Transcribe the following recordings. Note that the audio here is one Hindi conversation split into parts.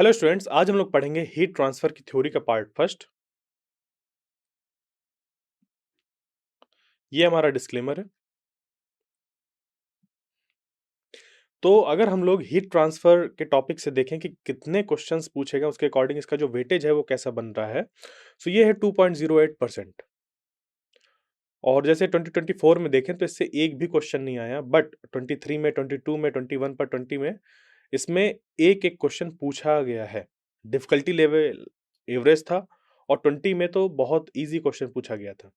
हेलो स्टूडेंट्स, आज हम लोग पढ़ेंगे हीट ट्रांसफर की थ्योरी का पार्ट फर्स्ट। ये हमारा डिस्क्लेमर है। तो अगर हम लोग हीट ट्रांसफर के टॉपिक से देखें कि कितने क्वेश्चंस पूछेगा, उसके अकॉर्डिंग इसका जो वेटेज है वो कैसा बन रहा है। सो ये है 2.08%। और जैसे 2024 में देखें तो इससे एक भी क्वेश्चन नहीं आया, बट 23 में, 22 में, 21 पर 20 में इसमें एक एक क्वेश्चन पूछा गया है। डिफिकल्टी लेवल एवरेज था और 20 में तो बहुत इजी क्वेश्चन पूछा गया था।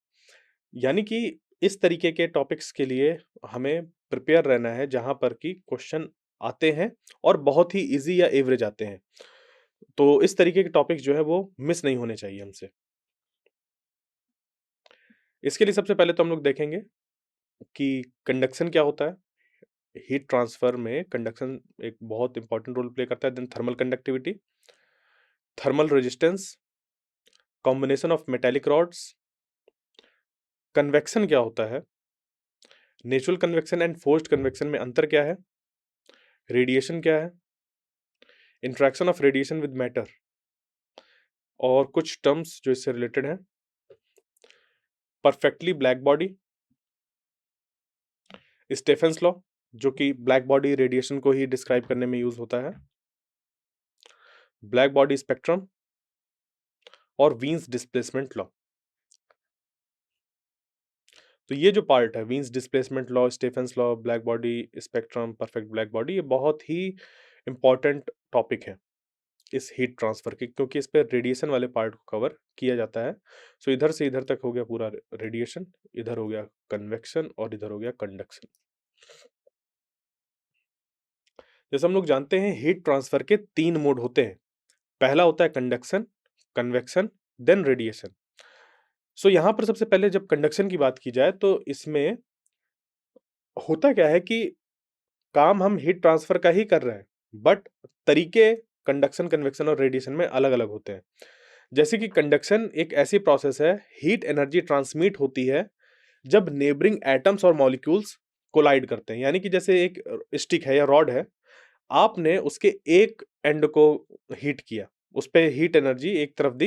यानी कि इस तरीके के टॉपिक्स के लिए हमें प्रिपेयर रहना है जहां पर कि क्वेश्चन आते हैं और बहुत ही इजी या एवरेज आते हैं। तो इस तरीके के टॉपिक्स जो है वो मिस नहीं होने चाहिए हमसे। इसके लिए सबसे पहले तो हम लोग देखेंगे कि कंडक्शन क्या होता है। हीट ट्रांसफर में कंडक्शन एक बहुत इंपॉर्टेंट रोल प्ले करता है। Then thermal conductivity, thermal resistance, combination of metallic rods, convection क्या होता है, natural convection and forced convection में अंतर क्या है, रेडिएशन क्या है, interaction of radiation with matter और कुछ टर्म्स जो इससे रिलेटेड हैं। Perfectly black body, Stefan's law जो कि ब्लैक बॉडी रेडिएशन को ही डिस्क्राइब करने में यूज होता है, ब्लैक बॉडी स्पेक्ट्रम और वीन्स डिस्प्लेसमेंट लॉ। तो ये जो पार्ट है, वीन्स displacement law, Stephens law, black body spectrum, perfect black body, ये बहुत ही इंपॉर्टेंट टॉपिक है इस हीट ट्रांसफर की, क्योंकि इस पे रेडिएशन वाले पार्ट को कवर किया जाता है। सो इधर से इधर तक हो गया पूरा रेडिएशन, इधर हो गया कन्वेक्शन और इधर हो गया कंडक्शन। जैसे हम लोग जानते हैं हीट ट्रांसफर के 3 मोड होते हैं। पहला होता है कंडक्शन, कन्वेक्शन, देन रेडिएशन। सो यहाँ पर सबसे पहले जब कंडक्शन की बात की जाए तो इसमें होता क्या है कि काम हम हीट ट्रांसफर का ही कर रहे हैं, बट तरीके कंडक्शन, कन्वेक्शन और रेडिएशन में अलग-अलग होते हैं। जैसे कि कंडक्शन एक ऐसी प्रोसेस है, हीट एनर्जी ट्रांसमिट होती है जब नेबरिंग एटम्स और मॉलिक्यूल्स कोलाइड करते हैं। यानी कि जैसे एक स्टिक है या रॉड है, आपने उसके एक एंड को हीट किया, उस पे हीट एनर्जी एक तरफ दी,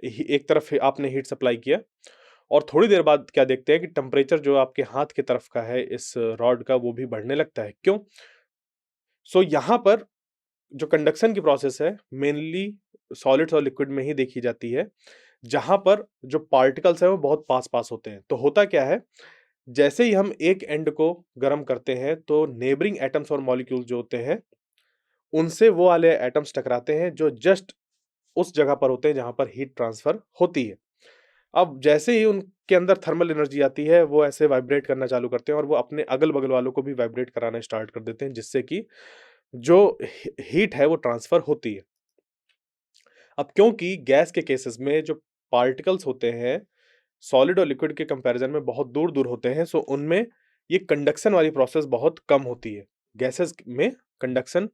एक तरफ आपने हीट सप्लाई किया और थोड़ी देर बाद क्या देखते हैं कि टेम्परेचर जो आपके हाथ की तरफ का है इस रॉड का, वो भी बढ़ने लगता है। क्यों? सो यहाँ पर जो कंडक्शन की प्रोसेस है मेनली सॉलिड्स और लिक्विड में ही देखी जाती है, जहां पर जो पार्टिकल्स हैं वो बहुत पास पास होते हैं। तो होता क्या है, जैसे ही हम एक एंड को गर्म करते हैं तो नेबरिंग एटम्स और मॉलिक्यूल जो होते हैं उनसे वो वाले एटम्स टकराते हैं जो जस्ट उस जगह पर होते हैं जहां पर हीट ट्रांसफर होती है। अब जैसे ही उनके अंदर थर्मल एनर्जी आती है, वो ऐसे वाइब्रेट करना चालू करते हैं और वो अपने अगल-बगल वालों को भी वाइब्रेट कराना स्टार्ट कर देते हैं, जिससे कि जो हीट है वो ट्रांसफर होती है। अब क्योंकि गैस के केसेस में जो पार्टिकल्स होते हैं, सॉलिड और लिक्विड के कंपैरिजन में बहुत दूर-दूर होते हैं, सो उनमें ये कंडक्शन वाली प्रोसेस बहुत कम होती है। गैसेस में कंडक्शन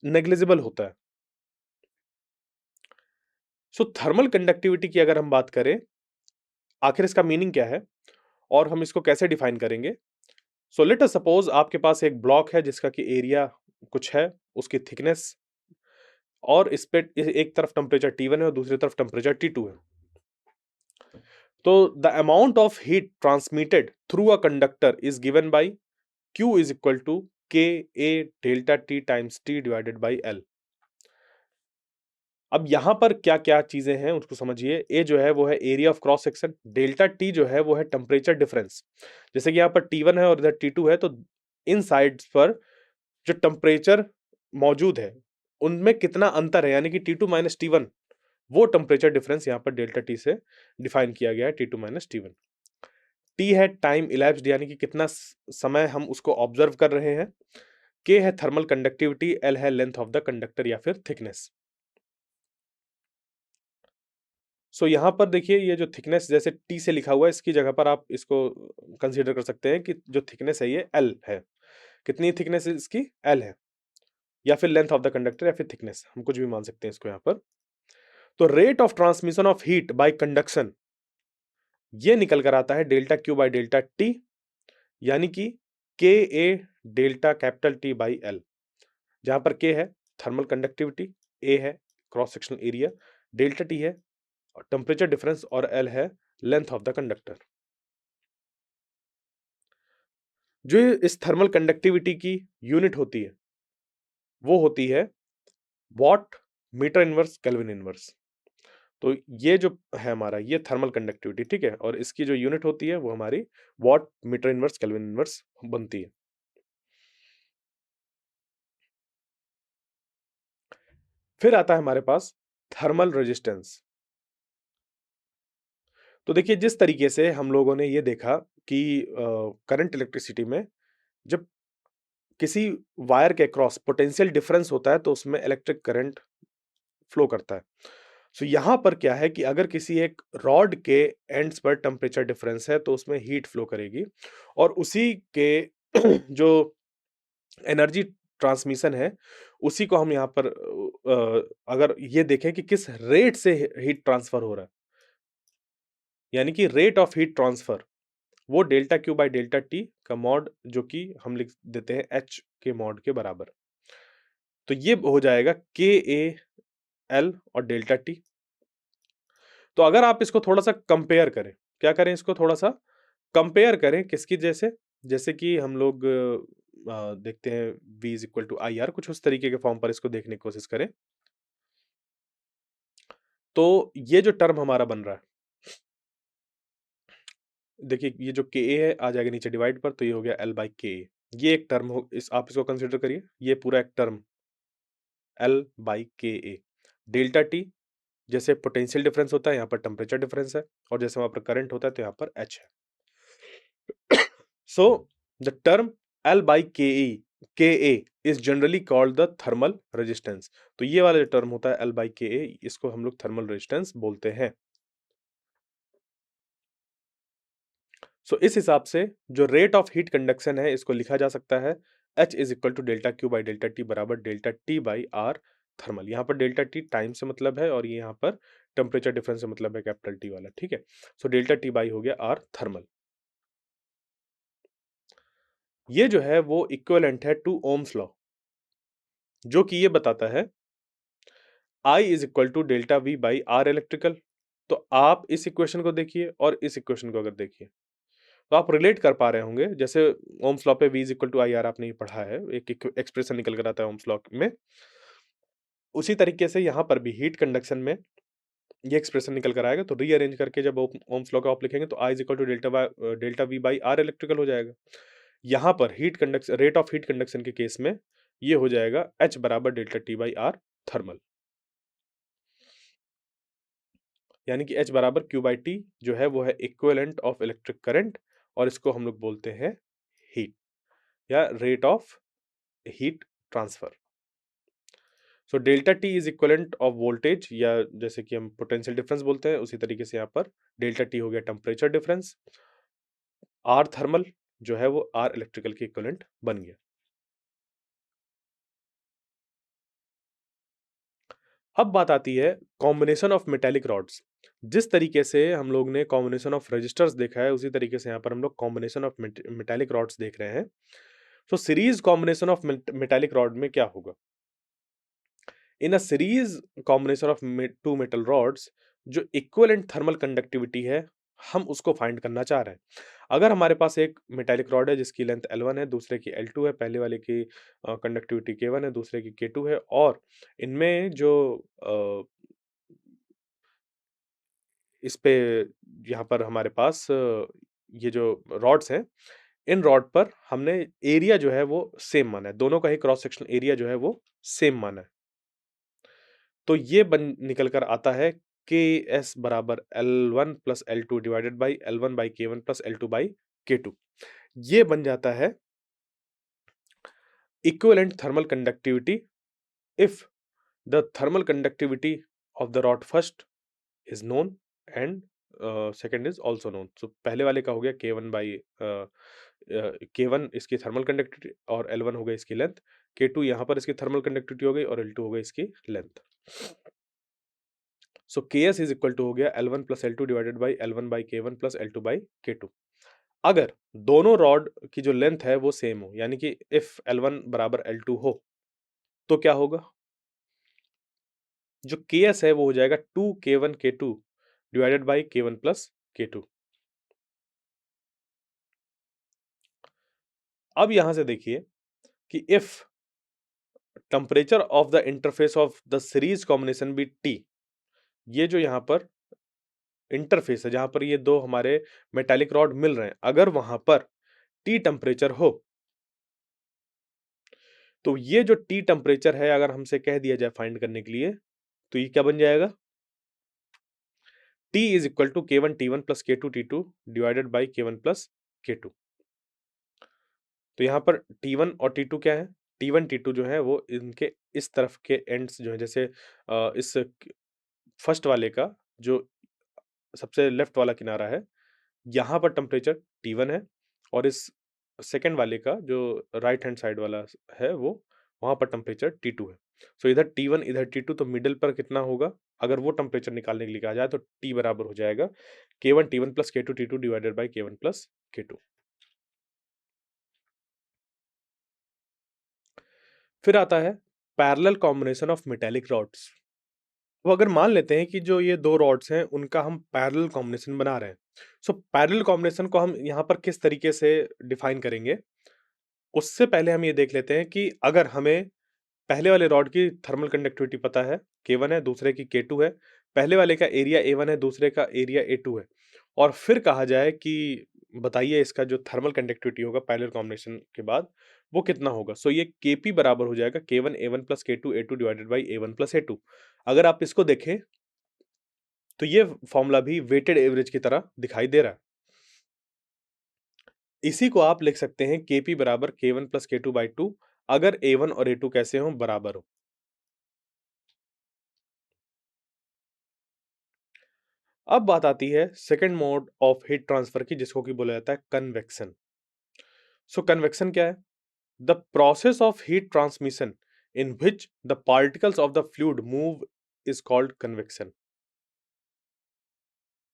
नेग्लिजिबल होता है। सो थर्मल कंडक्टिविटी की अगर हम बात करें, आखिर इसका मीनिंग क्या है और हम इसको कैसे डिफाइन करेंगे? सो लेट अस सपोज आपके पास एक ब्लॉक है जिसका कि एरिया कुछ है, उसकी थिकनेस और इस पे एक तरफ टेम्परेचर T1 है और दूसरी तरफ टेम्परेचर T2 है। तो the amount of heat transmitted through a conductor is given by Q is equal to K A delta T times T divided by L। अब यहाँ पर क्या-क्या चीजें हैं उसको समझिए। ए जो है वो है area of cross section, delta T जो है वो है टेम्परेचर डिफरेंस। जैसे कि यहाँ पर T1 है और इधर T2 है, तो इन साइड्स पर जो टेम्परेचर मौजूद है उनमें कितना अंतर है, यानी कि T2 माइनस T1, वो टेम्परेचर डिफरेंस यहाँ पर डेल्टा T से डिफाइन किया गया है, T2 माइनस T1। T है टाइम इलैप्स्ड, यानी कि कितना समय हम उसको ऑब्जर्व कर रहे हैं। K है थर्मल कंडक्टिविटी, L है लेंथ ऑफ द कंडक्टर या फिर थिकनेस। सो यहाँ पर देखिए ये जो थिकनेस जैसे T से लिखा हुआ है, इसकी जगह पर आप इसको कंसीडर कर सकते हैं कि जो थिकनेस है ये L है। कितनी थिकनेस इसकी? L है, या फिर लेंथ ऑफ द कंडक्टर या फिर थिकनेस, हम कुछ भी मान सकते हैं इसको यहाँ पर। तो rate of transmission of heat bye conduction ये निकल कर आता है delta Q by delta T, यानी कि K A delta capital T by L, जहां पर K है थर्मल कंडक्टिविटी, ए है cross sectional area, delta T है टेम्परेचर डिफरेंस और एल है लेंथ ऑफ द कंडक्टर। जो इस थर्मल कंडक्टिविटी की यूनिट होती है वो होती है watt meter inverse kelvin inverse. तो ये जो है हमारा ये थर्मल कंडक्टिविटी, ठीक है, और इसकी जो यूनिट होती है वो हमारी watt meter inverse kelvin inverse बनती है। फिर आता है हमारे पास थर्मल रेजिस्टेंस। तो देखिए जिस तरीके से हम लोगों ने ये देखा कि करंट इलेक्ट्रिसिटी में जब किसी वायर के क्रॉस पोटेंशियल डिफरेंस होता है तो उसमें इलेक्ट्रिक करंट फ्लो करता है। सो यहाँ पर क्या है कि अगर किसी एक रॉड के एंड्स पर टेम्परेचर डिफरेंस है तो उसमें हीट फ्लो करेगी और उसी के जो एनर्जी ट्रांसमिशन है उसी को हम यहाँ पर अगर ये देखें कि किस रेट से हीट ट्रांसफर हो रहा है, यानी कि रेट ऑफ हीट ट्रांसफर, वो delta Q by delta T का मॉड जो कि हम लिख देते हैं एच के मॉड के बराबर। तो ये हो जाएगा के ए एल और डेल्टा टी। तो अगर आप इसको थोड़ा-सा कंपेयर करें, क्या करें इसको थोड़ा-सा कंपेयर करें किसकी जैसे? जैसे कि हम लोग देखते हैं V is equal to I R, कुछ उस तरीके के फॉर्म पर इसको देखने की कोशिश करें। तो ये जो टर्म हमारा बन रहा है, देखिए ये जो के ए है आ जाएगा नीचे डिवाइड पर, तो ये हो गया L बाई के ए। ये एक टर्म हो इस आप इसको कंसीडर करिए, ये पूरा एक टर्म L बाई के ए। डेल्टा टी जैसे पोटेंशियल डिफरेंस होता है, यहाँ पर टेम्परेचर डिफरेंस है और जैसे वहाँ पर करंट होता है तो यहाँ पर H है। So the term L by Ka is generally called the thermal resistance। तो ये वाला जो टर्म होता है L by Ka, इसको हम लोग थर्मल रेजिस्टेंस बोलते हैं। सो इस हिसाब से जो रेट ऑफ हीट कंडक्शन है इसको लिखा जा सकता है H is equal to delta Q by delta T बराबर delta T by R thermal. यहाँ पर डेल्टा टी टाइम से मतलब है और ये यहाँ पर टेम्परेचर डिफरेंस से मतलब है कैपिटल टी वाला, ठीक है। सो डेल्टा टी बाई हो गया आर थर्मल। ये जो है वो इक्विवेलेंट है टू ओम्स लॉ, जो कि ये बताता है I is equal to delta V by R electrical. तो आप इस इक्वेशन को देखिए और इस इक्वेशन को अगर देखिए तो आप रिलेट कर पा रहे होंगे। जैसे ओम्स लॉ पे V is equal to I R आपने ये पढ़ा है, एक एक्सप्रेशन निकल कर आता है ओम्स लॉ में। उसी तरीके से यहाँ पर भी हीट कंडक्शन में ये एक्सप्रेशन निकल कर आएगा। तो रीअरेंज करके जब ओम्स लॉ का आप लिखेंगे तो I is equal to delta V by R electrical हो जाएगा। यहाँ पर heat conduction rate of heat conduction के केस में ये हो जाएगा H बराबर delta T by R thermal, यानी कि H बराबर Q बाई टी जो है वो है इक्विवेलेंट ऑफ इलेक्ट्रिक करंट और इसको हम लोग बोलते हैं हीट या rate of heat transfer. So delta T is equivalent of voltage या जैसे कि हम पोटेंशियल डिफरेंस बोलते हैं, उसी तरीके से यहाँ पर डेल्टा टी हो गया टेम्परेचर डिफरेंस, आर थर्मल जो है वो आर इलेक्ट्रिकल के इक्विवेलेंट बन गया। अब बात आती है कॉम्बिनेशन ऑफ मेटेलिक रॉड्स। जिस तरीके से हम लोग ने कॉम्बिनेशन ऑफ रेजिस्टर्स देखा है उसी तरीके से यहाँ पर हम लोग कॉम्बिनेशन ऑफ मेटेलिक रॉड्स देख रहे हैं। तो series combination of metallic rod में क्या होगा? In a series combination of two metal rods जो इक्विवेलेंट थर्मल कंडक्टिविटी है हम उसको फाइंड करना चाह रहे हैं। अगर हमारे पास एक मेटेलिक रॉड है जिसकी लेंथ L1 है, दूसरे की L2 है, पहले वाले की कंडक्टिविटी K1 है, दूसरे की K2 है और इनमें जो अ, इस पे यहाँ पर हमारे पास ये जो रॉड्स हैं, इन रॉड पर हमने एरिया जो है वो सेम माना है, दोनों का ही क्रॉस सेक्शनल एरिया जो है वो सेम माना है। तो ये बन निकल कर आता है के एस बराबर L1 plus L2 divided by L1 by K1 plus L2 by K2। ये बन जाता है equivalent thermal conductivity if the thermal conductivity of the rod first is known and second is also known. So पहले वाले का हो गया K1 बाई K1 इसकी थर्मल कंडक्टिविटी और L1 हो गई इसकी लेंथ, K2 यहाँ पर इसकी थर्मल कंडक्टिविटी हो गई और L2 हो गई इसकी length. So Ks is equal to हो गया L1 plus L2 divided by L1 by K1 plus L2 by K2। अगर दोनों रॉड की जो लेंथ है वो सेम हो, यानी कि इफ L1 बराबर L2 हो तो क्या होगा? जो Ks है वो हो जाएगा 2k1k2 divided by k1 plus k2। अब यहां से देखिए कि if temperature of the interface of the series combination be T, ये जो यहाँ पर इंटरफेस है जहां पर ये दो हमारे मेटालिक रॉड मिल रहे हैं, अगर वहां पर T टेम्परेचर हो, तो ये जो T टेम्परेचर है अगर हमसे कह दिया जाए फाइंड करने के लिए, तो ये क्या बन जाएगा? T is equal to K1 T1 plus K2 T2 divided by K1 plus K2। तो यहाँ पर T1 और T2 क्या है? T1 T2 जो है वो इनके इस तरफ के एंड्स जो है, जैसे इस फर्स्ट वाले का जो सबसे लेफ्ट वाला किनारा है, यहाँ पर टेम्परेचर T1 है, और इस सेकंड वाले का जो राइट हैंड साइड वाला है वो वहाँ पर टेम्परेचर T2 है। सो इधर T1 इधर T2, तो मिडिल पर कितना होगा? अगर वो टेम्परेचर निकालने के लिए कहा जाए तो T बराबर हो जाएगा K1 T1 plus K2 T2 divided by K1 plus K2। फिर आता है parallel combination of metallic rods. तो अगर मान लेते हैं कि जो ये 2 रॉड्स हैं उनका हम पैरेलल कॉम्बिनेशन बना रहे हैं। सो पैरेलल कॉम्बिनेशन को हम यहाँ पर किस तरीके से डिफाइन करेंगे? उससे पहले हम ये देख लेते हैं कि अगर हमें पहले वाले रॉड की थर्मल कंडक्टिविटी पता है, K1 है, दूसरे की K2 है, पहले वाले का एरिया A1 है, दूसरे का एरिया A2 है, और फिर कहा जाए कि बताइए इसका जो थर्मल कंडक्टिविटी होगा पैरेलल कॉम्बिनेशन के बाद वो कितना होगा? सो ये Kp बराबर हो जाएगा K1 A1 plus K2 A2 divided by A1 plus A2। अगर आप इसको देखें तो ये फॉर्मूला भी वेटेड एवरेज की तरह दिखाई दे रहा है। इसी को आप लिख सकते हैं Kp बराबर K1 प्लस K2 बाई 2, अगर A1 और A2 कैसे हों? बराबर हो। अब बात आती है second mode of heat transfer की, जिसको कि बोला जाता है कन्वेक्शन। सो कन्वेक्शन क्या है? The process of heat transmission in which the particles of the fluid move is called convection.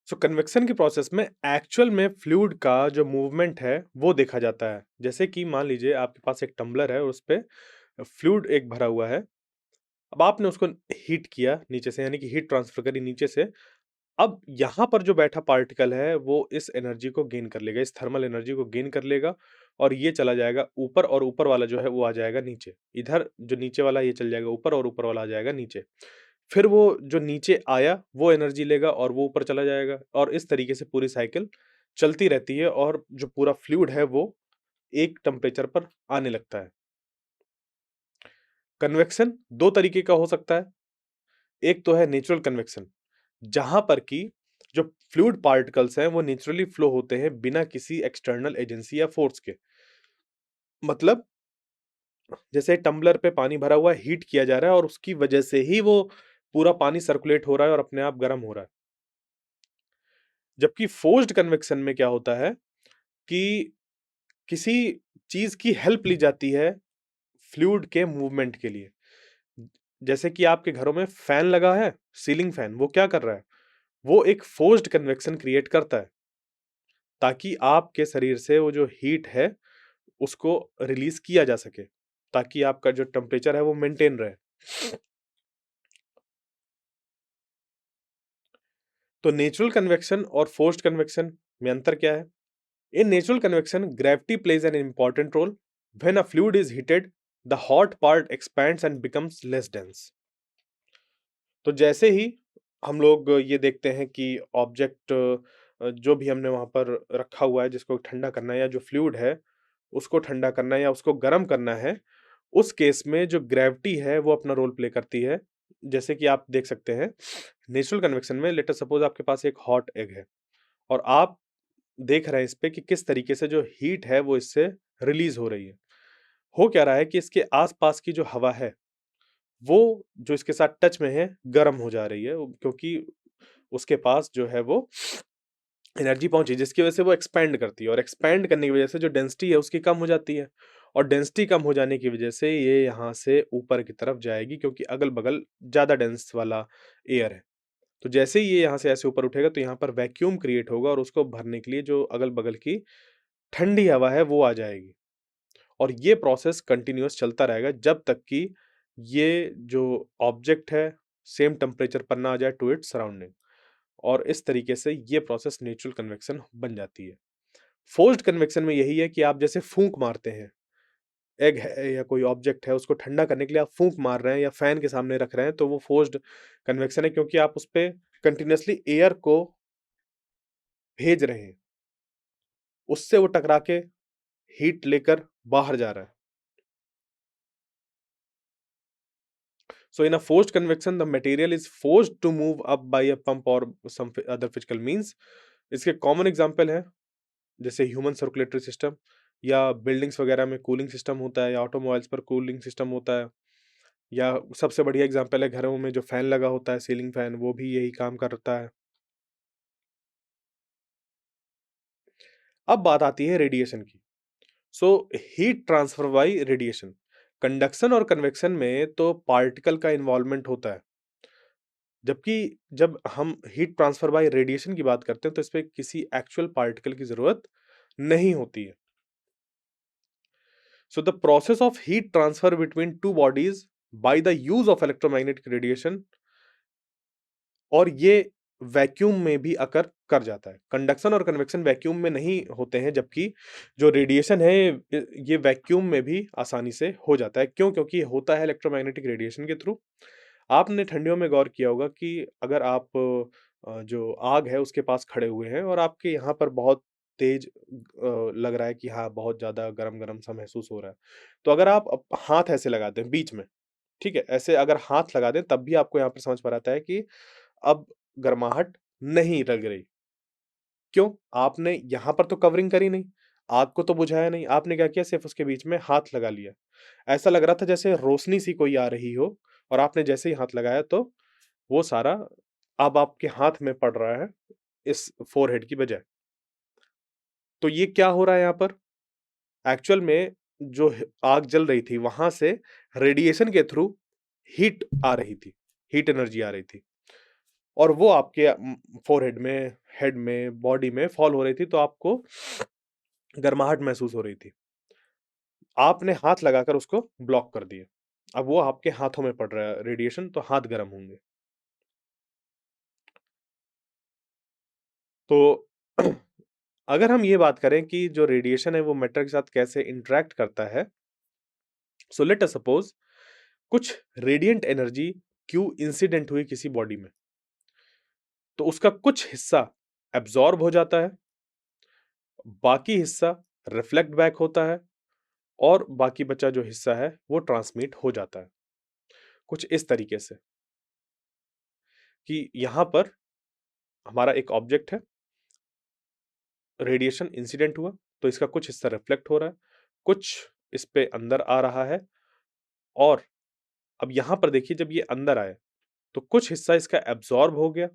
So convection की प्रोसेस में एक्चुअल में फ्लूइड का जो मूवमेंट है वो देखा जाता है। जैसे कि मान लीजिए आपके पास एक टम्बलर है और उस पे फ्लूइड एक भरा हुआ है। अब आपने उसको हीट किया नीचे से, यानी कि हीट ट्रांसफर करी नीचे से। अब यहाँ पर जो बैठा पार्टिकल है वो इस एनर्जी को गेन कर लेगा, इस थर्मल एनर्जी को गेन कर लेगा, और ये चला जाएगा ऊपर, और ऊपर वाला जो है वो आ जाएगा नीचे। इधर जो नीचे वाला ये चल जाएगा ऊपर, और ऊपर वाला आ जाएगा नीचे। फिर वो जो नीचे आया वो एनर्जी लेगा और वो ऊपर चला जाएगा, और इस तरीके से पूरी साइकिल चलती रहती है, और जो पूरा फ्लूइड है वो एक टेम्परेचर पर आने लगता है। कन्वेक्शन 2 तरीके का हो सकता है। एक तो है नेचुरल कन्वेक्शन, जहां पर कि जो फ्लूइड पार्टिकल्स हैं वो नेचुरली फ्लो होते हैं बिना किसी एक्सटर्नल एजेंसी या फोर्स के। मतलब जैसे टम्बलर पे पानी भरा हुआ है, हीट किया जा रहा है, और उसकी वजह से ही वो पूरा पानी सर्कुलेट हो रहा है और अपने आप गर्म हो रहा है। जबकि फोर्स्ड कन्वेक्शन में क्या होता है कि किसी चीज की हेल्प ली जाती है फ्लूइड के मूवमेंट के लिए। जैसे कि आपके घरों में फैन लगा है, सीलिंग फैन, वो क्या कर रहा है? वो एक फोर्स्ड कन्वेक्शन क्रिएट करता है, ताकि आपके शरीर से वो जो हीट है उसको रिलीज किया जा सके, ताकि आपका जो टेम्परेचर है वो मेंटेन रहे। तो नेचुरल कन्वेक्शन और फोर्स्ड कन्वेक्शन में अंतर क्या है? In natural convection, gravity plays an important role. When a fluid is heated, the hot part expands and becomes less dense. तो जैसे ही हम लोग ये देखते हैं कि ऑब्जेक्ट जो भी हमने वहाँ पर रखा हुआ है जिसको ठंडा करना है, या जो फ्लूइड है उसको ठंडा करना है या उसको गर्म करना है, उस केस में जो ग्रेविटी है वो अपना रोल प्ले करती है। जैसे कि आप देख सकते हैं नेचुरल कन्वेक्शन में, लेट अस सपोज आपके पास एक हॉट एग है, और आप देख रहे हैं इस पे कि किस तरीके से जो हीट है वो इससे रिलीज हो रही है। हो क्या रहा है कि इसके आसपास की जो हवा है वो जो इसके साथ टच में है गर्म हो जा रही है, क्योंकि उसके पास जो है वो एनर्जी पहुंची, जिसकी वजह से वो एक्सपैंड करती है, और एक्सपैंड करने की वजह से जो डेंसिटी है उसकी कम हो जाती है, और डेंसिटी कम हो जाने की वजह से ये यहाँ से ऊपर की तरफ जाएगी, क्योंकि अगल बगल ज्यादा डेंस वाला एयर है। तो जैसे ही ये यहाँ से ऐसे ऊपर उठेगा तो यहाँ पर वैक्यूम क्रिएट होगा, और उसको भरने के लिए जो अगल बगल की ठंडी हवा है वो आ जाएगी, और ये प्रोसेस कंटिन्यूअस चलता रहेगा जब तक कि ये जो ऑब्जेक्ट है सेम टेम्परेचर पर ना आ जाए टू इट्स सराउंडिंग, और इस तरीके से ये प्रोसेस नेचुरल कन्वेक्शन बन जाती है। फोर्स्ड कन्वेक्शन में यही है कि आप जैसे फूंक मारते हैं, एग है या कोई ऑब्जेक्ट है, उसको ठंडा करने के लिए आप फूंक मार रहे हैं या फैन के सामने रख रहे हैं, तो वो फोर्स्ड कन्वेक्शन है, क्योंकि आप उस पे कंटिन्यूअसली एयर को भेज रहे हैं, उससे वो टकरा के हीट लेकर बाहर जा रहा है। So in a forced convection, the material is forced to move up by a pump or some other physical means. इसके कॉमन एग्जांपल है जैसे ह्यूमन सर्कुलेटरी सिस्टम, या बिल्डिंग्स वगैरह में कूलिंग सिस्टम होता है, या ऑटोमोबाइल्स पर कूलिंग सिस्टम होता है, या सबसे बढ़िया एग्जांपल है घरों में जो फैन लगा होता है, सीलिंग फैन, वो भी यही काम करता है। अब बात आती है रेडिएशन की। So heat transfer by radiation, conduction और कन्वेक्शन में तो पार्टिकल का इन्वॉल्वमेंट होता है, जबकि जब हम हीट ट्रांसफर बाय रेडिएशन की बात करते हैं तो इसपे किसी एक्चुअल पार्टिकल की जरूरत नहीं होती है। So the process of heat transfer between two bodies by the use of electromagnetic radiation, और ये वैक्यूम में भी अकर कर जाता है। कंडक्शन और कन्वेक्शन वैक्यूम में नहीं होते हैं, जबकि जो रेडिएशन है ये वैक्यूम में भी आसानी से हो जाता है। क्यों? क्योंकि ये होता है इलेक्ट्रोमैग्नेटिक रेडिएशन के थ्रू। आपने ठंडियों में गौर किया होगा कि अगर आप जो आग है उसके पास खड़े हुए हैं और आपके यहाँ पर बहुत तेज लग रहा है कि हाँ, बहुत ज़्यादा गरम-गरम सा महसूस हो रहा है। तो अगर आप हाथ ऐसे लगा दें बीच में, ठीक है? ऐसे अगर हाथ लगा दें तब भी आपको यहाँ पर समझ में आता है कि अब गर्माहट नहीं लग रही। क्यों? आपने यहाँ पर तो कवरिंग करी नहीं, आग को तो बुझाया नहीं, आपने क्या किया, सिर्फ़ उसके बीच में हाथ लगा लिया। ऐसा लग रहा था जैसे रोशनी सी कोई आ रही हो, और आपने जैसे ही हाथ लगाया तो वो सारा अब आपके हाथ में पड़ रहा है, इस फ़ोरहेड की बजाय। तो ये क्या हो रहा है यहाँ पर? एक्चुअल में जो ह आग जल रही थी, वहाँ से रेडिएशन के थ्रू हीट आ रही थी, हीट एनर्जी आ रही थी, और वो आपके फ़ोरहेड में, हेड में, बॉडी में फ़ॉल हो रही थी, तो आपको गर्माहट महसूस हो रही थी। आपने हाथ लगाकर उसको ब्लॉक कर दिया। अब वो आपके हाथों में पड़ रहा है रेडिएशन, तो हाथ गरम होंगे। तो अगर हम ये बात करें कि जो रेडिएशन है वो मैटर के साथ कैसे इंटरैक्ट करता है, सो लेट अस सपोज कुछ रेडिएंट एनर्जी क्यू इंसिडेंट हुई किसी बॉडी में, तो उसका कुछ हिस्सा एब्जॉर्ब हो जाता है, बाकी हिस्सा रिफ्लेक्ट बैक होता है, और बाकी बचा जो हिस्सा है वो ट्रांसमिट हो जाता है। कुछ इस तरीके से कि यहाँ पर हमारा एक ऑब्जेक्ट है, रेडिएशन इंसिडेंट हुआ, तो इसका कुछ हिस्सा रिफ्लेक्ट हो रहा है, कुछ इस पे अंदर आ रहा है, और अब यहाँ पर देखिए जब ये अंदर आया, तो कुछ हिस्सा इसका एब्ज़ॉर्ब हो गया,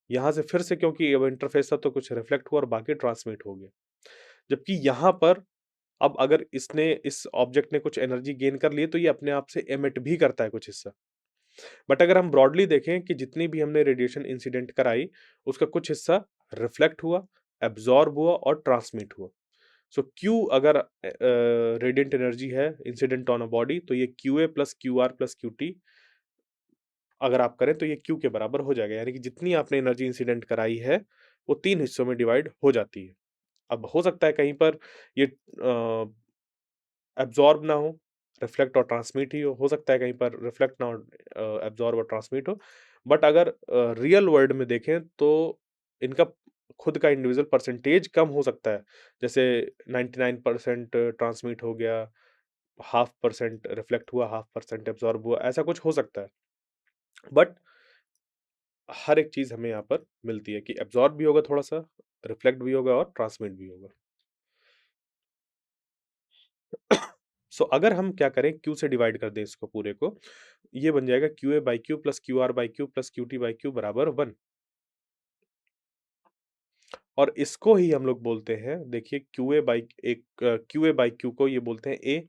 यहाँ से फिर से क्योंकि अब इंटरफ़ेस था तो कुछ रिफ्लेक्ट हुआ और बाकी ट्रांसमिट हो गया। जबकि यहाँ पर अब अगर इस ऑब्जेक्ट ने कुछ एनर्जी गेन कर ली है, तो ये अपने आप से एमिट भी करता है कुछ हिस्सा। बट अगर हम ब्रॉडली देखें कि जितनी भी हमने रेडिएशन इंसिडेंट कराई, उसका कुछ हिस्सा रिफ्लेक्ट हुआ, एब्ज़ॉर्ब हुआ और ट्रांसमिट हुआ। सो Q अगर रेडिएंट एनर्जी है इंसिडेंट ऑन अ बॉडी, तो ये QA plus QR plus QT अगर आप करें तो ये Q के बराबर हो जाएगा, यानी कि जितनी आपने एनर्जी इंसिडेंट कराई है, वो 3 हिस्सों में डिवाइड हो जाती है। अब हो सकता है कहीं पर ये एब्ज़ॉर्ब ना हो, रिफ्लेक्ट और ट्रांसमिट ही हो सकता है कहीं पर रिफ्लेक्ट ना हो, एब्ज़ॉर्ब और ट्रांसमिट हो। बट अगर रियल वर्ल्ड में देखें तो इनका खुद का इंडिविजुअल परसेंटेज कम हो सकता है। जैसे 99% ट्रांसमिट हो गया, हाफ परसेंट रिफ्लेक्ट हुआ, हाफ परसेंट एब्ज़ॉर्ब हुआ, ऐसा कुछ हो सकता है। बट हर एक चीज़ हमें यहाँ पर मिलती है कि एब्ज़ॉर्ब भी होगा थोड़ा-सा, रिफ्लेक्ट भी होगा और ट्रांसमिट भी होगा। सो अगर हम क्या करें, Q से डिवाइड कर दें इसको पूरे को, ये बन जाएगा QA by Q plus QR by Q plus QT by Q बराबर 1, और इसको ही हम लोग बोलते हैं, देखिए QA बाई Q को ये बोलते हैं A,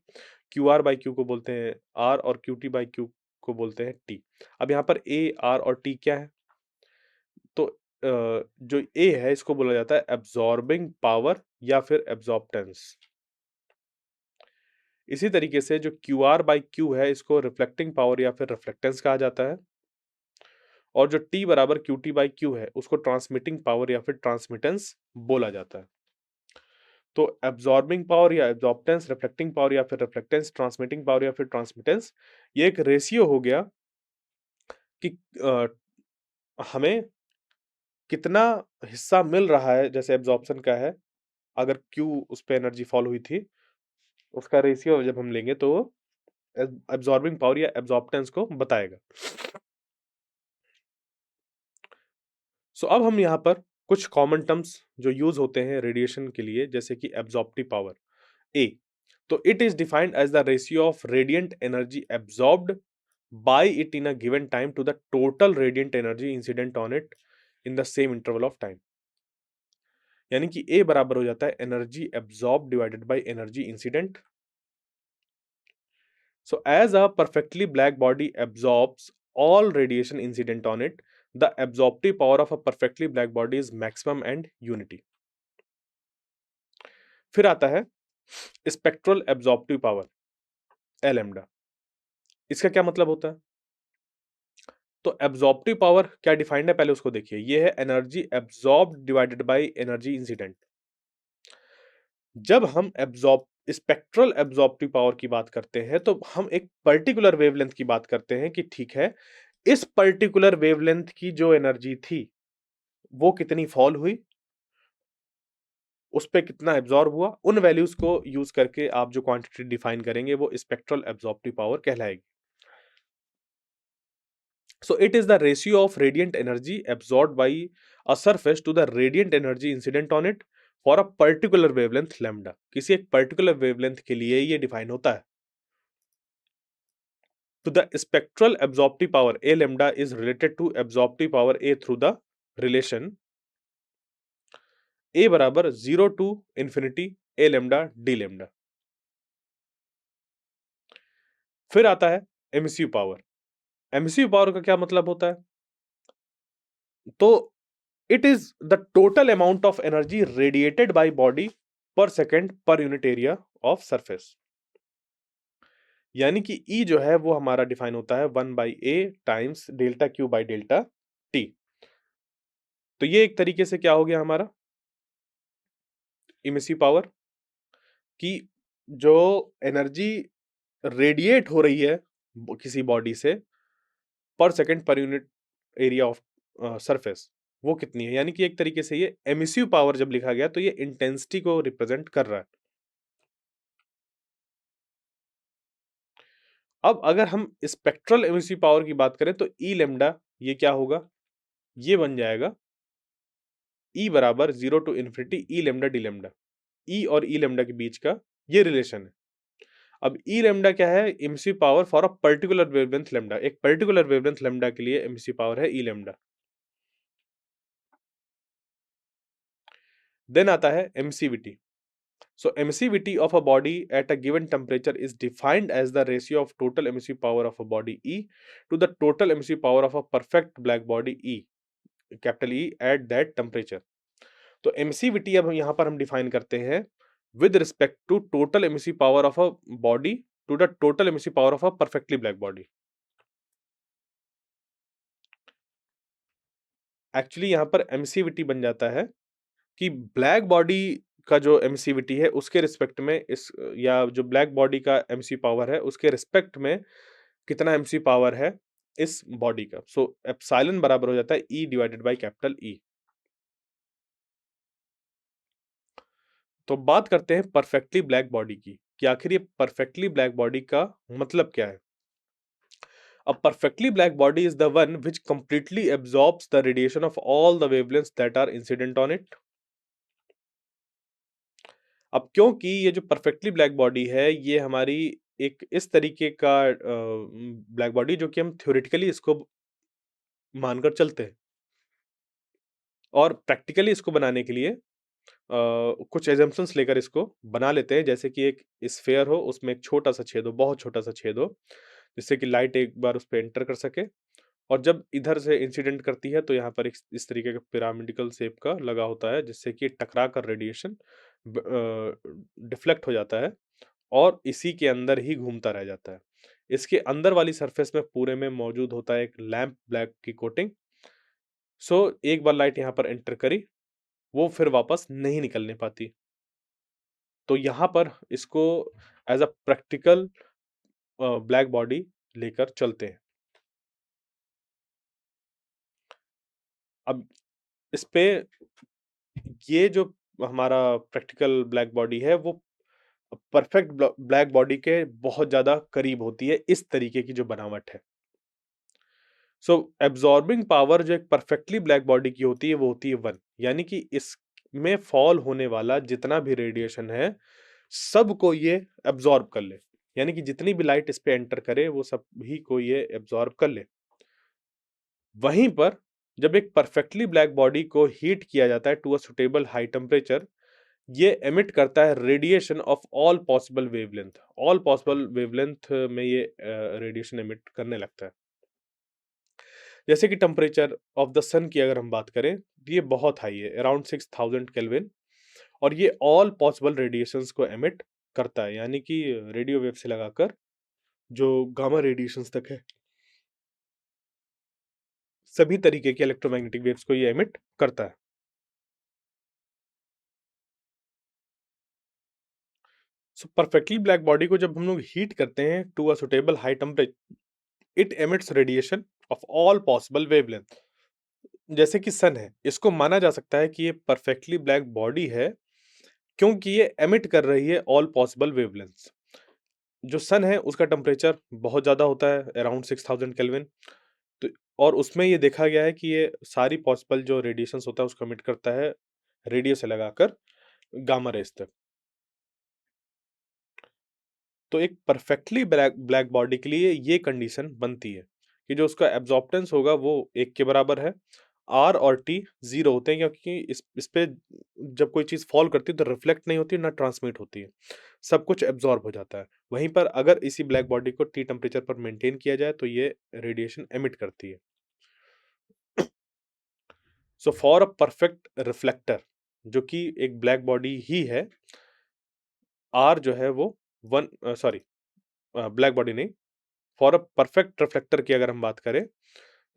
QR बाई Q को बोलते हैं R, और QT बाई Q को बोलते हैं T। अब यहाँ पर A, R और T क्या है? तो जो A है इसको बोला जाता है एब्ज़ॉर्बिंग पावर या फिर एब्ज़ॉर्बटेंस। इसी तरीके से जो QR बाई Q है इसको रिफ्लेक्टिंग पावर या फिर रिफ्लेक्टेंस कहा जाता है। और जो T बराबर QT बाई Q है उसको ट्रांसमिटिंग पावर या फिर ट्रांसमिटेंस बोला जाता है। तो एब्जॉर्बिंग पावर या एब्जॉर्प्टेंस, रिफ्लेक्टिंग पावर या फिर रिफ्लेक्टेंस, ट्रांसमिटिंग पावर या फिर ट्रांसमिटेंस, ये एक रेशियो हो गया कि हमें कितना हिस्सा मिल रहा है, जैसे एब्जॉर्प्शन का है, अगर Q उस पे एनर्जी फॉल हुई थी, उसका रेशियो जब हम लेंगे तो एब्जॉर्बिंग पावर या एब्जॉर्प्टेंस को बताएगा। सो अब हम यहाँ पर कुछ कॉमन टर्म्स जो यूज होते हैं रेडिएशन के लिए, जैसे कि एब्जॉर्प्टिव पावर ए, तो it is defined as the ratio of radiant energy absorbed by it in a given time to the total radiant energy incident on it in the same interval of time. यानी कि ए बराबर हो जाता है energy absorb divided by energy incident. So as a perfectly black body absorbs all radiation incident on it, the absorptive power of a perfectly black body is maximum and unity. फिर आता है spectral absorptive power A lambda. इसका क्या मतलब होता है? तो एब्जॉर्प्टिव पावर क्या डिफाइंड है, पहले उसको देखिए। ये है energy absorbed divided by energy incident. जब हम एब्जॉर्ब स्पेक्ट्रल एब्जॉर्प्टिव पावर की बात करते हैं तो हम एक पर्टिकुलर वेवलेंथ की बात करते हैं कि ठीक है, इस पर्टिकुलर वेवलेंथ की जो एनर्जी थी वो कितनी फॉल हुई, उस पे कितना एब्जॉर्ब हुआ, उन वैल्यूज को यूज करके आप जो क्वांटिटी डिफाइन करेंगे वो स्पेक्ट्रल एब्जॉर्प्टिव पावर कहलाएगी। So it is the ratio of radiant energy absorbed by a surface to the radiant energy incident on it for a particular wavelength lambda. किसी एक पर्टिकुलर वेवलेंथ के लिए ये डिफाइन होता है। तो the spectral absorptive power A lambda is related to absorptive power A through the relation A बराबर 0 to infinity A lambda D lambda. फिर आता है एमिसिव पावर। एमिसिव पावर का क्या मतलब होता है? तो it is the total amount of energy radiated by body per second per unit area of surface. यानी कि E जो है वो हमारा डिफाइन होता है 1/A times delta Q by delta T। तो ये एक तरीके से क्या हो गया हमारा इमिसिव पावर की जो एनर्जी रेडिएट हो रही है किसी बॉडी से पर second per unit area of surface, वो कितनी है। यानी कि एक तरीके से ये एमिसिव पावर जब लिखा गया तो ये इंटेंसिटी को रिप्रेजेंट कर रहा है। अब अगर हम स्पेक्ट्रल एमिसिव पावर की बात करें तो ई लेमडा ये क्या होगा, ये बन जाएगा ई बराबर 0 to infinity E lambda D lambda. E और ई लेमडा के बीच का ये रिलेशन है। अब ई लेमडा क्या है, emissive power for a particular wavelength lambda. एक पर्टिकुलर वेवलेंथ लेमडा के लिए एमिसिव पावर है ई लेमडा। देन आता है emissivity. So emissivity of a body at a given temperature is defined as the ratio of total emissive power of a body E to the total emissive power of a perfect black body E, capital E, at that temperature. तो emissivity अब यहाँ पर हम define करते हैं with respect to total emissive power of a body to the total emissive power of a perfectly black body. Actually यहाँ पर emissivity बन जाता है कि ब्लैक बॉडी का जो एमिसिविटी है उसके रिस्पेक्ट में इस या जो ब्लैक बॉडी का एमसी पावर है उसके रिस्पेक्ट में कितना एमसी पावर है इस बॉडी का। सो एप्सिलॉन बराबर हो जाता है E divided by capital E. तो बात करते हैं परफेक्टली ब्लैक बॉडी की कि आखिर ये परफेक्टली ब्लैक बॉडी का मतलब क्या है। A perfectly black body is the one which completely absorbs the radiation of all the wavelengths that are incident on it. अब क्योंकि ये जो परफेक्टली ब्लैक बॉडी है ये हमारी एक इस तरीके का ब्लैक बॉडी जो कि हम थ्योरेटिकली इसको मानकर चलते हैं और प्रैक्टिकली इसको बनाने के लिए कुछ एजम्पशंस लेकर इसको बना लेते हैं, जैसे कि एक स्फेयर हो उसमें एक छोटा सा छेद हो, बहुत छोटा सा छेद हो, जिससे कि लाइट एक बार उस पर एंटर कर सके और जब इधर से इंसिडेंट करती है तो यहाँ पर एक इस तरीके का पिरामिडिकल शेप का लगा होता है जिससे कि टकरा कर रेडिएशन डिफ्लेक्ट हो जाता है और इसी के अंदर ही घूमता रह जाता है। इसके अंदर वाली सरफेस में पूरे में मौजूद होता है एक लैंप ब्लैक की कोटिंग। सो एक बार लाइट यहाँ पर एंटर करी, वो फिर वापस नहीं निकलने पाती। तो यहाँ पर इसको as a practical black body लेकर चलते हैं। अब इसपे ये जो हमारा प्रैक्टिकल ब्लैक बॉडी है वो परफेक्ट ब्लैक बॉडी के बहुत ज़्यादा करीब होती है, इस तरीके की जो बनावट है। सो एब्जॉर्बिंग पावर जो एक परफेक्टली ब्लैक बॉडी की होती है वो होती है 1, यानी कि इसमें फॉल होने वाला जितना भी रेडिएशन है, सबको ये एब्जॉर्ब कर ले। यानी कि जितनी भी लाइट इस पे एंटर करे वो सभी को ये एब्जॉर्ब कर ले। वहीं पर जब एक परफेक्टली ब्लैक बॉडी को हीट किया जाता है to a suitable high temperature, ये एमिट करता है radiation of all possible wavelength. All possible wavelength में ये रेडिएशन एमिट करने लगता है। जैसे कि टेम्परेचर ऑफ द सन की अगर हम बात करें, तो ये बहुत हाई है, अराउंड 6000 केल्विन, और ये ऑल पॉसिबल रेडिएशंस को एमिट करता है, यानी कि रेडियो वेव से लगाकर जो गामा रेडिएशंस तक है, सभी तरीके के इलेक्ट्रोमैग्नेटिक वेव्स को ये एमिट करता है। सो परफेक्टली ब्लैक बॉडी को जब हम लोग हीट करते हैं to a suitable high temperature, it emits radiation of all possible wavelength. जैसे कि सन है, इसको माना जा सकता है कि ये परफेक्टली ब्लैक बॉडी है, क्योंकि ये एमिट कर रही है ऑल पॉसिबल वेवलेंथ्स। जो सन है उसका टेम्परेचर बहुत ज़्यादा होता है, अराउंड 6000 केल्विन। तो और उसमें ये देखा गया है कि ये सारी पॉसिबल जो रेडिएशंस होता है उसको एमिट करता है रेडियो से लगाकर गामा रेज़ तक। तो एक परफेक्टली ब्लैक ब्लैक बॉडी के लिए ये कंडीशन बनती है कि जो उसका एब्जॉर्प्टेंस होगा वो 1 के बराबर है। आर और टी 0 होते हैं, क्योंकि इस पे जब कोई चीज़ फॉल करती है तो रिफ्लेक्ट नहीं होती है, ना ट्रांसमिट होती है। सब कुछ एब्ज़ॉर्ब हो जाता है। वहीं पर अगर इसी ब्लैक बॉडी को टी टेम्परेचर पर मेंटेन किया जाए तो ये रेडिएशन एमिट करती है। So for a perfect reflector, जो कि एक ब्लैक बॉडी ही है, आर जो है वो 1 सॉरी ब्लैक बॉडी नहीं, फॉर अ परफेक्ट रिफ्लेक्टर की अगर हम बात करें,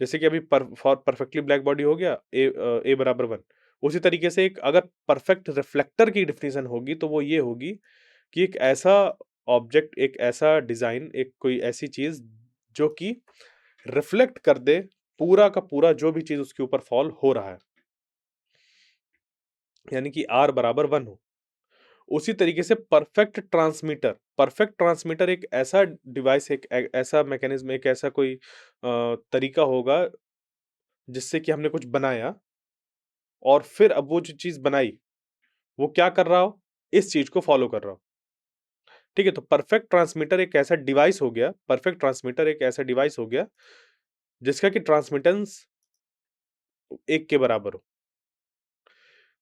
जैसे कि अभी फॉर परफेक्टली ब्लैक बॉडी हो गया ए बराबर 1, उसी तरीके से एक अगर परफेक्ट रिफ्लेक्टर की डेफिनेशन होगी तो वो ये होगी कि एक ऐसा ऑब्जेक्ट, एक ऐसा डिज़ाइन, एक कोई ऐसी चीज़ जो कि रिफ्लेक्ट कर दे पूरा का पूरा जो भी चीज़ उसके ऊपर फॉल हो रहा है। यानी कि आर बराबर 1 हो। उसी तरीके से परफेक्ट ट्रांसमीटर एक ऐसा डिवाइस, एक ऐसा मैकेनिज्म, एक ऐसा कोई तरीका होगा जिससे कि हमने कुछ बनाया और फिर अब वो जो चीज़ बनाई, वो क्या कर रहा हो? इस चीज़ को फ़ॉलो कर रहा हो। ठीक है? तो परफेक्ट ट्रांसमीटर एक ऐसा डिवाइस हो गया, जिसका कि ट्रांसमिटेंस 1 के बराबर हो।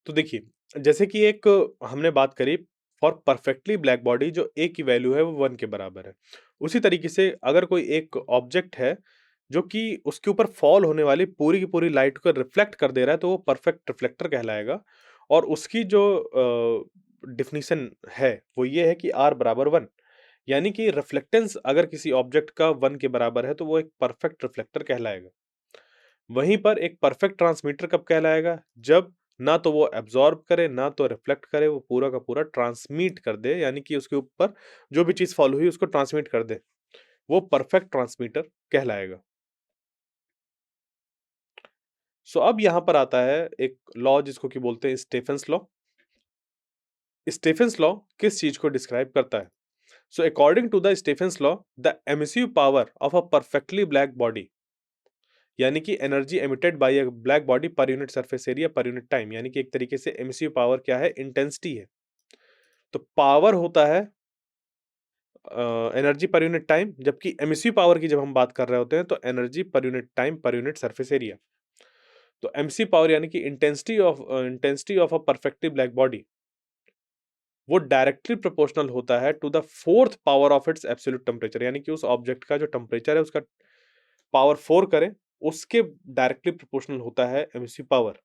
तो देखिए, जैसे कि एक हमने बात करी फॉर परफेक्टली ब्लैक बॉडी, जो A की वैल्यू है वो 1 के बराबर है। उसी तरीके से अगर कोई एक ऑब्जेक्ट है, जो कि उसके ऊपर फॉल होने वाली पूरी की पूरी लाइट को रिफ्लेक्ट कर दे रहा है, तो वो परफेक्ट रिफ्लेक्टर कहलाएगा। और उसकी जो डेफिनिशन है, वो ये है कि R बराबर 1, यानी कि रिफ्लेक्टेंस अगर किसी ऑब्जेक्ट का 1 के बराबर है, तो वो एक परफेक्ट रिफ्लेक्टर कहलाएगा। वहीं पर एक परफेक्ट ट्रांसमीटर कब कहलाएगा? जब ना तो वो एब्ज़ॉर्ब करे, ना तो रिफ्लेक्ट करे, वो पूरा का पूरा ट्रांसमिट कर दे, यानी कि उसके ऊपर जो भी चीज़ फॉल हुई उसको ट्रांसमिट कर दे। वो परफेक्ट ट्रांसमीटर कहलाएगा। सो अब यहाँ पर आता है एक लॉ जिसको कि बोलते हैं स्टेफेंस लॉ। स्टेफेंस लॉ किस चीज़ को डिस्क्राइब करता है? So according to the Stefan's law, the emissive power of a perfectly black body, यानी कि energy emitted by a black body per unit surface area per unit time, यानी कि एक तरीके से एमिसिव पावर क्या है? इंटेंसिटी है। तो पावर होता है एनर्जी पर यूनिट टाइम, जबकि एमिसिव पावर की जब हम बात कर रहे होते हैं तो energy per unit time per unit surface area. तो एमिसिव पावर यानी कि intensity of a perfectly black body, वो डायरेक्टली प्रोपोर्शनल होता है to the fourth power of its absolute temperature, यानी कि उस ऑब्जेक्ट का जो टेम्परेचर है उसका पावर 4 करें, उसके डायरेक्टली प्रोपोर्शनल होता है एमिसिव पावर,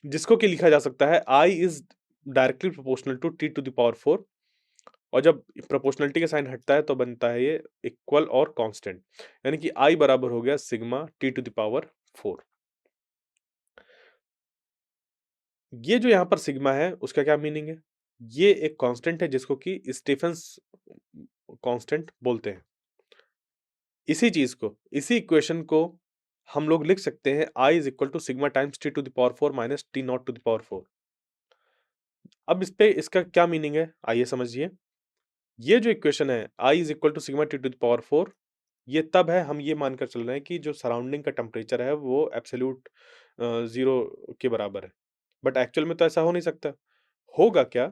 जिसको कि लिखा जा सकता है I is directly proportional to T to the power 4। और जब प्रोपोर्शनलिटी का साइन हटता है तो बनता है ये इक्वल और कांस्टेंट, यानी कि I बराबर हो गया sigma T to the power 4। ये जो यहाँ पर सिग्मा है उसका क्या मीनिंग है? ये एक कांस्टेंट है जिसको कि स्टीफेंस कांस्टेंट बोलते हैं। इसी चीज को, इसी इक्वेशन को हम लोग लिख सकते हैं I is equal to sigma times T to the power 4 minus T naught to the power 4। अब इस पे इसका क्या मीनिंग है आइए समझिए। ये जो इक्वेशन है I is equal to sigma T to the power 4, ये तब है हम ये मानकर चल रहे हैं कि जो सराउंडिंग का टेम्परेचर है वो एब्सोल्यूट 0 के बराबर है। बट एक्चुअल में तो ऐसा हो नहीं सकता। होगा क्या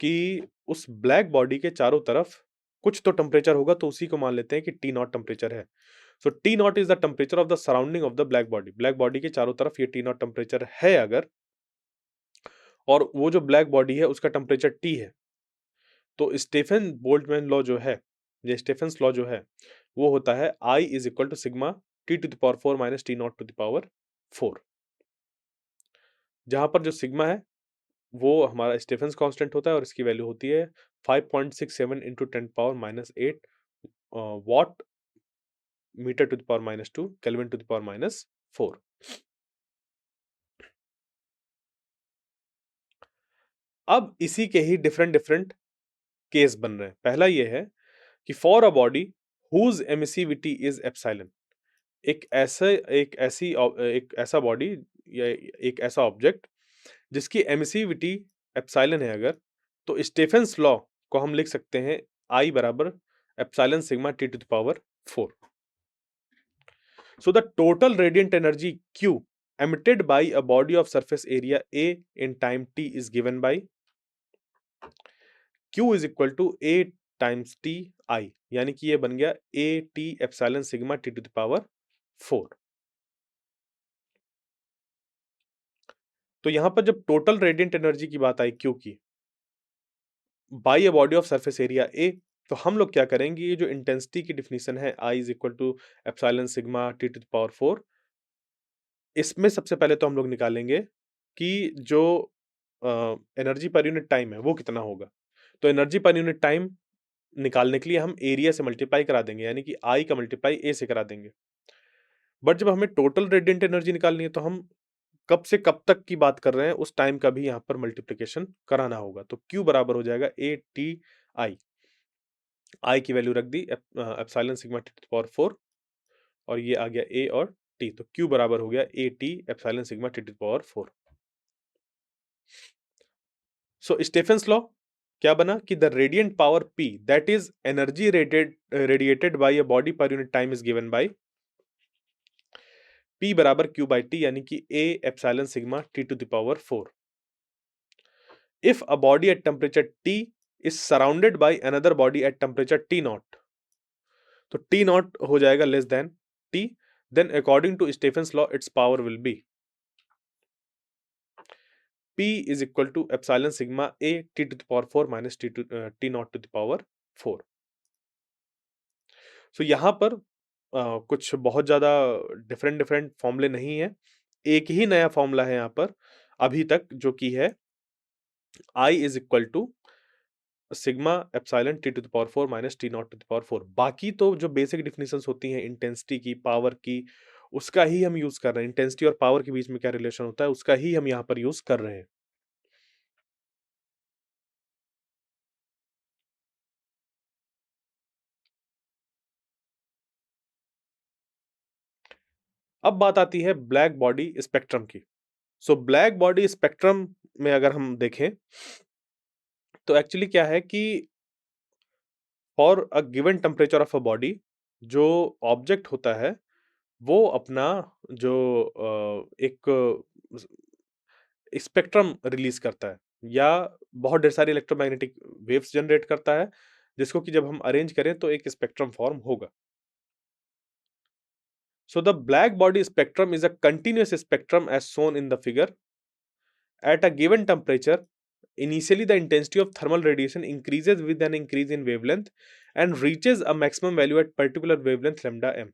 कि उस ब्लैक बॉडी के चारों तरफ कुछ तो टेम्परेचर होगा, तो उसी को मान लेते हैं कि T नॉट टेम्परेचर है। सो T not is the temperature of the surrounding of the black body. Black body के चारों तरफ ये T नॉट टेम्परेचर है अगर, और वो जो ब्लैक बॉडी है उसका टेम्परेचर T है, तो स्टीफन बोल्ट्जमैन लॉ जो है, ये स्टीफेंस लॉ जो है, वो होता है I is equal to sigma T to the power 4 minus T naught to the power 4। जहां पर जो सिग्मा है वो हमारा स्टीफेंस कांस्टेंट होता है और इसकी वैल्यू होती है 5.67 into 10 power minus 8 watt metre to the power minus 2 kelvin to the power minus 4। अब इसी के ही डिफरेंट डिफरेंट केस बन रहे हैं। पहला ये है कि for a body whose emissivity is epsilon, एक ऐसा बॉडी या एक ऐसा ऑब्जेक्ट जिसकी एमिसिविटी एप्सिलॉन है अगर, तो स्टीफेंस लॉ को हम लिख सकते हैं I बराबर epsilon sigma T to the power 4। So the total radiant energy Q emitted by a body of surface area A in time t is given by Q is equal to A times T I, यानी कि ये बन गया A T epsilon sigma T to the power 4। तो यहां पर जब टोटल रेडिएंट एनर्जी की बात आई Q की by a body of surface area A, तो हम लोग क्या करेंगे, ये जो इंटेंसिटी की डिफिनीशन है I is equal to epsilon sigma T to the power 4, इसमें सबसे पहले तो हम लोग निकालेंगे कि जो एनर्जी पर यूनिट टाइम है वो कितना होगा। तो एनर्जी पर यूनिट टाइम निकालने के लिए हम एरिया से मल्टीप्लाई करा देंगे, यानी कि आई का मल्टीप्लाई ए से करा देंगे। बट जब हमें टोटल रेडिएंट एनर्जी निकालनी है तो हम कब से कब तक की बात कर रहे हैं उस टाइम का भी यहाँ पर मल्टीप्लिकेशन कराना होगा। तो Q बराबर हो जाएगा ए टी आई, आई की वैल्यू रख दी epsilon sigma T to the power 4 और ये आ गया ए और टी, तो Q बराबर हो गया A T epsilon sigma T to the power 4। So Stefan's law क्या बना कि the radiant power P that is energy radiated by a body per unit time is given by P बराबर Q बाई T, यानी कि A epsilon sigma T to the power 4। If a body at temperature T is surrounded by another body at temperature T naught, तो T नॉट हो जाएगा less than T, then according to Stefan's law its power will be P is equal to epsilon sigma A T to the power 4 minus T naught to the power 4। सो यहाँ पर कुछ बहुत ज़्यादा डिफरेंट डिफरेंट फॉर्मूले नहीं है, एक ही नया फॉर्मूला है यहाँ पर अभी तक, जो कि है I is equal to sigma epsilon T to the power 4 minus T naught to the power 4। बाकी तो जो बेसिक डिफिनेशंस होती हैं इंटेंसिटी की, पावर की, उसका ही हम यूज कर रहे हैं। इंटेंसिटी और पावर के बीच में क्या रिलेशन होता है उसका ही हम यहाँ पर यूज कर रहे हैं। अब बात आती है ब्लैक बॉडी स्पेक्ट्रम की। सो ब्लैक बॉडी स्पेक्ट्रम में अगर हम देखें तो एक्चुअली क्या है कि for a given temperature of a body जो ऑब्जेक्ट होता है वो अपना जो एक स्पेक्ट्रम रिलीज करता है या बहुत ढेर सारी इलेक्ट्रोमैग्नेटिक वेव्स जनरेट करता है, जिसको कि जब हम अरेंज करें तो एक स्पेक्ट्रम फॉर्म होगा। So the black body spectrum is a continuous spectrum as shown in the figure. At a given temperature, initially the intensity of thermal radiation increases with an increase in wavelength and reaches a maximum value at particular wavelength lambda m.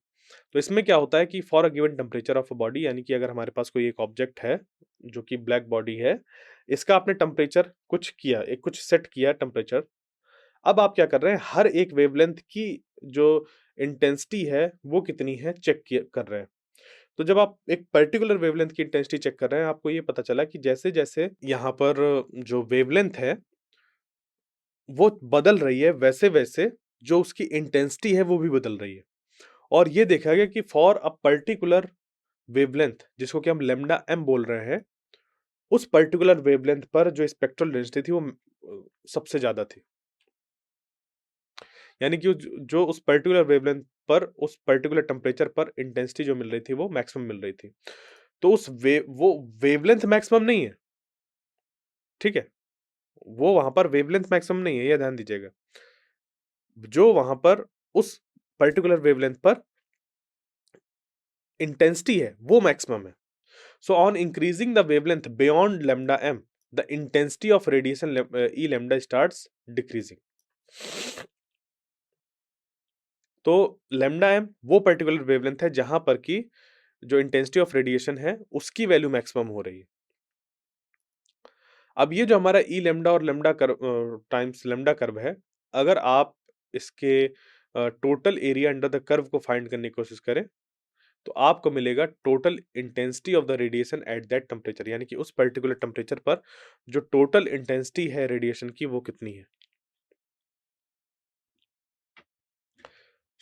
तो इसमें क्या होता है कि for a given temperature of a body, यानी कि अगर हमारे पास कोई एक ऑब्जेक्ट है जो कि ब्लैक बॉडी है, इसका आपने टेम्परेचर कुछ किया, एक कुछ सेट किया टेम्परेचर, अब आप क्या कर रहे हैं, हर एक वेवलेंथ की जो इंटेंसिटी है वो कितनी है चेक कर रहे हैं। तो जब आप एक पर्टिकुलर वेवलेंथ की इंटेंसिटी चेक कर रहे हैं, आपको ये पता चला कि जैसे-जैसे यहाँ पर जो वेवलेंथ है वो बदल रही है, वैसे-वैसे जो उसकी इंटेंसिटी है वो भी बदल रही है। और ये देखा गया कि फॉर अ पर्टिकुलर वेवलेंथ जिसको कि हम लैम्डा एम बोल रहे हैं, उस पर्टिकुलर वेवलेंथ पर जो स्पेक्ट्रल डेंसिटी थी वो सबसे ज़्यादा थी। यानी कि जो उस पर्टिकुलर वेवलेंथ पर, उस पर्टिकुलर टेम्परेचर पर इंटेंसिटी जो मिल रही थी वो मैक्सिमम मिल रही थी। तो वो वेवलेंथ मैक्सिमम नहीं है, ठीक है? वो वहाँ पर वेवलेंथ मैक्सिमम नहीं है, ये ध्यान दीजिएगा। जो वहाँ पर उस पर्टिकुलर वेवलेंथ पर इंटेंसिटी है, वो मैक्सिमम है। So on increasing the wavelength beyond lambda m, the intensity of radiation E lambda starts decreasing. तो lambda m वो पर्टिकुलर वेवलेंथ है जहां पर की जो इंटेंसिटी ऑफ रेडिएशन है उसकी वैल्यू मैक्सिमम हो रही है। अब ये जो हमारा ई लैम्डा और lambda curve times lambda curve है, अगर आप इसके total area under the curve को फाइंड करने की कोशिश करें तो आपको मिलेगा total intensity of the radiation at that temperature, यानी कि उस पर्टिकुलर टेम्परेचर पर जो टोटल इंटेंसिटी है रेडिएशन की वो कितनी है।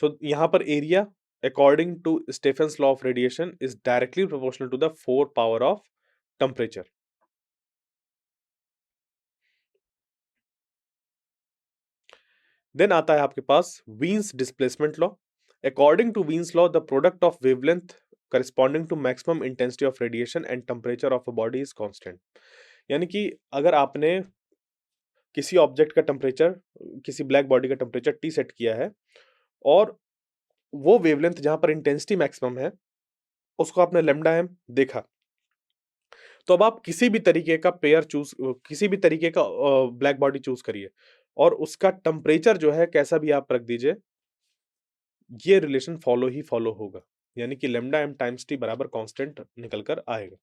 सो यहाँ पर area according to Stefan's law of radiation is directly proportional to the 4 power of temperature. Then आता है आपके पास Wien's displacement law. According to Wien's law the product of wavelength corresponding to maximum intensity of radiation and temperature of a body is constant. यानी कि अगर आपने किसी ऑब्जेक्ट का टेम्परेचर, किसी ब्लैक बॉडी का टेम्परेचर टी सेट किया है और वो वेवलेंथ जहां पर इंटेंसिटी मैक्सिमम है उसको आपने लैम्डा एम देखा, तो अब आप किसी भी तरीके का पेयर चूज, किसी भी तरीके का ब्लैक बॉडी चूज करिए और उसका टेम्परेचर जो है कैसा भी आप रख दीजिए, ये रिलेशन फॉलो ही फॉलो होगा। यानी कि लैम्डा एम टाइम्स टी बराबर कांस्टेंट निकल कर आएगा।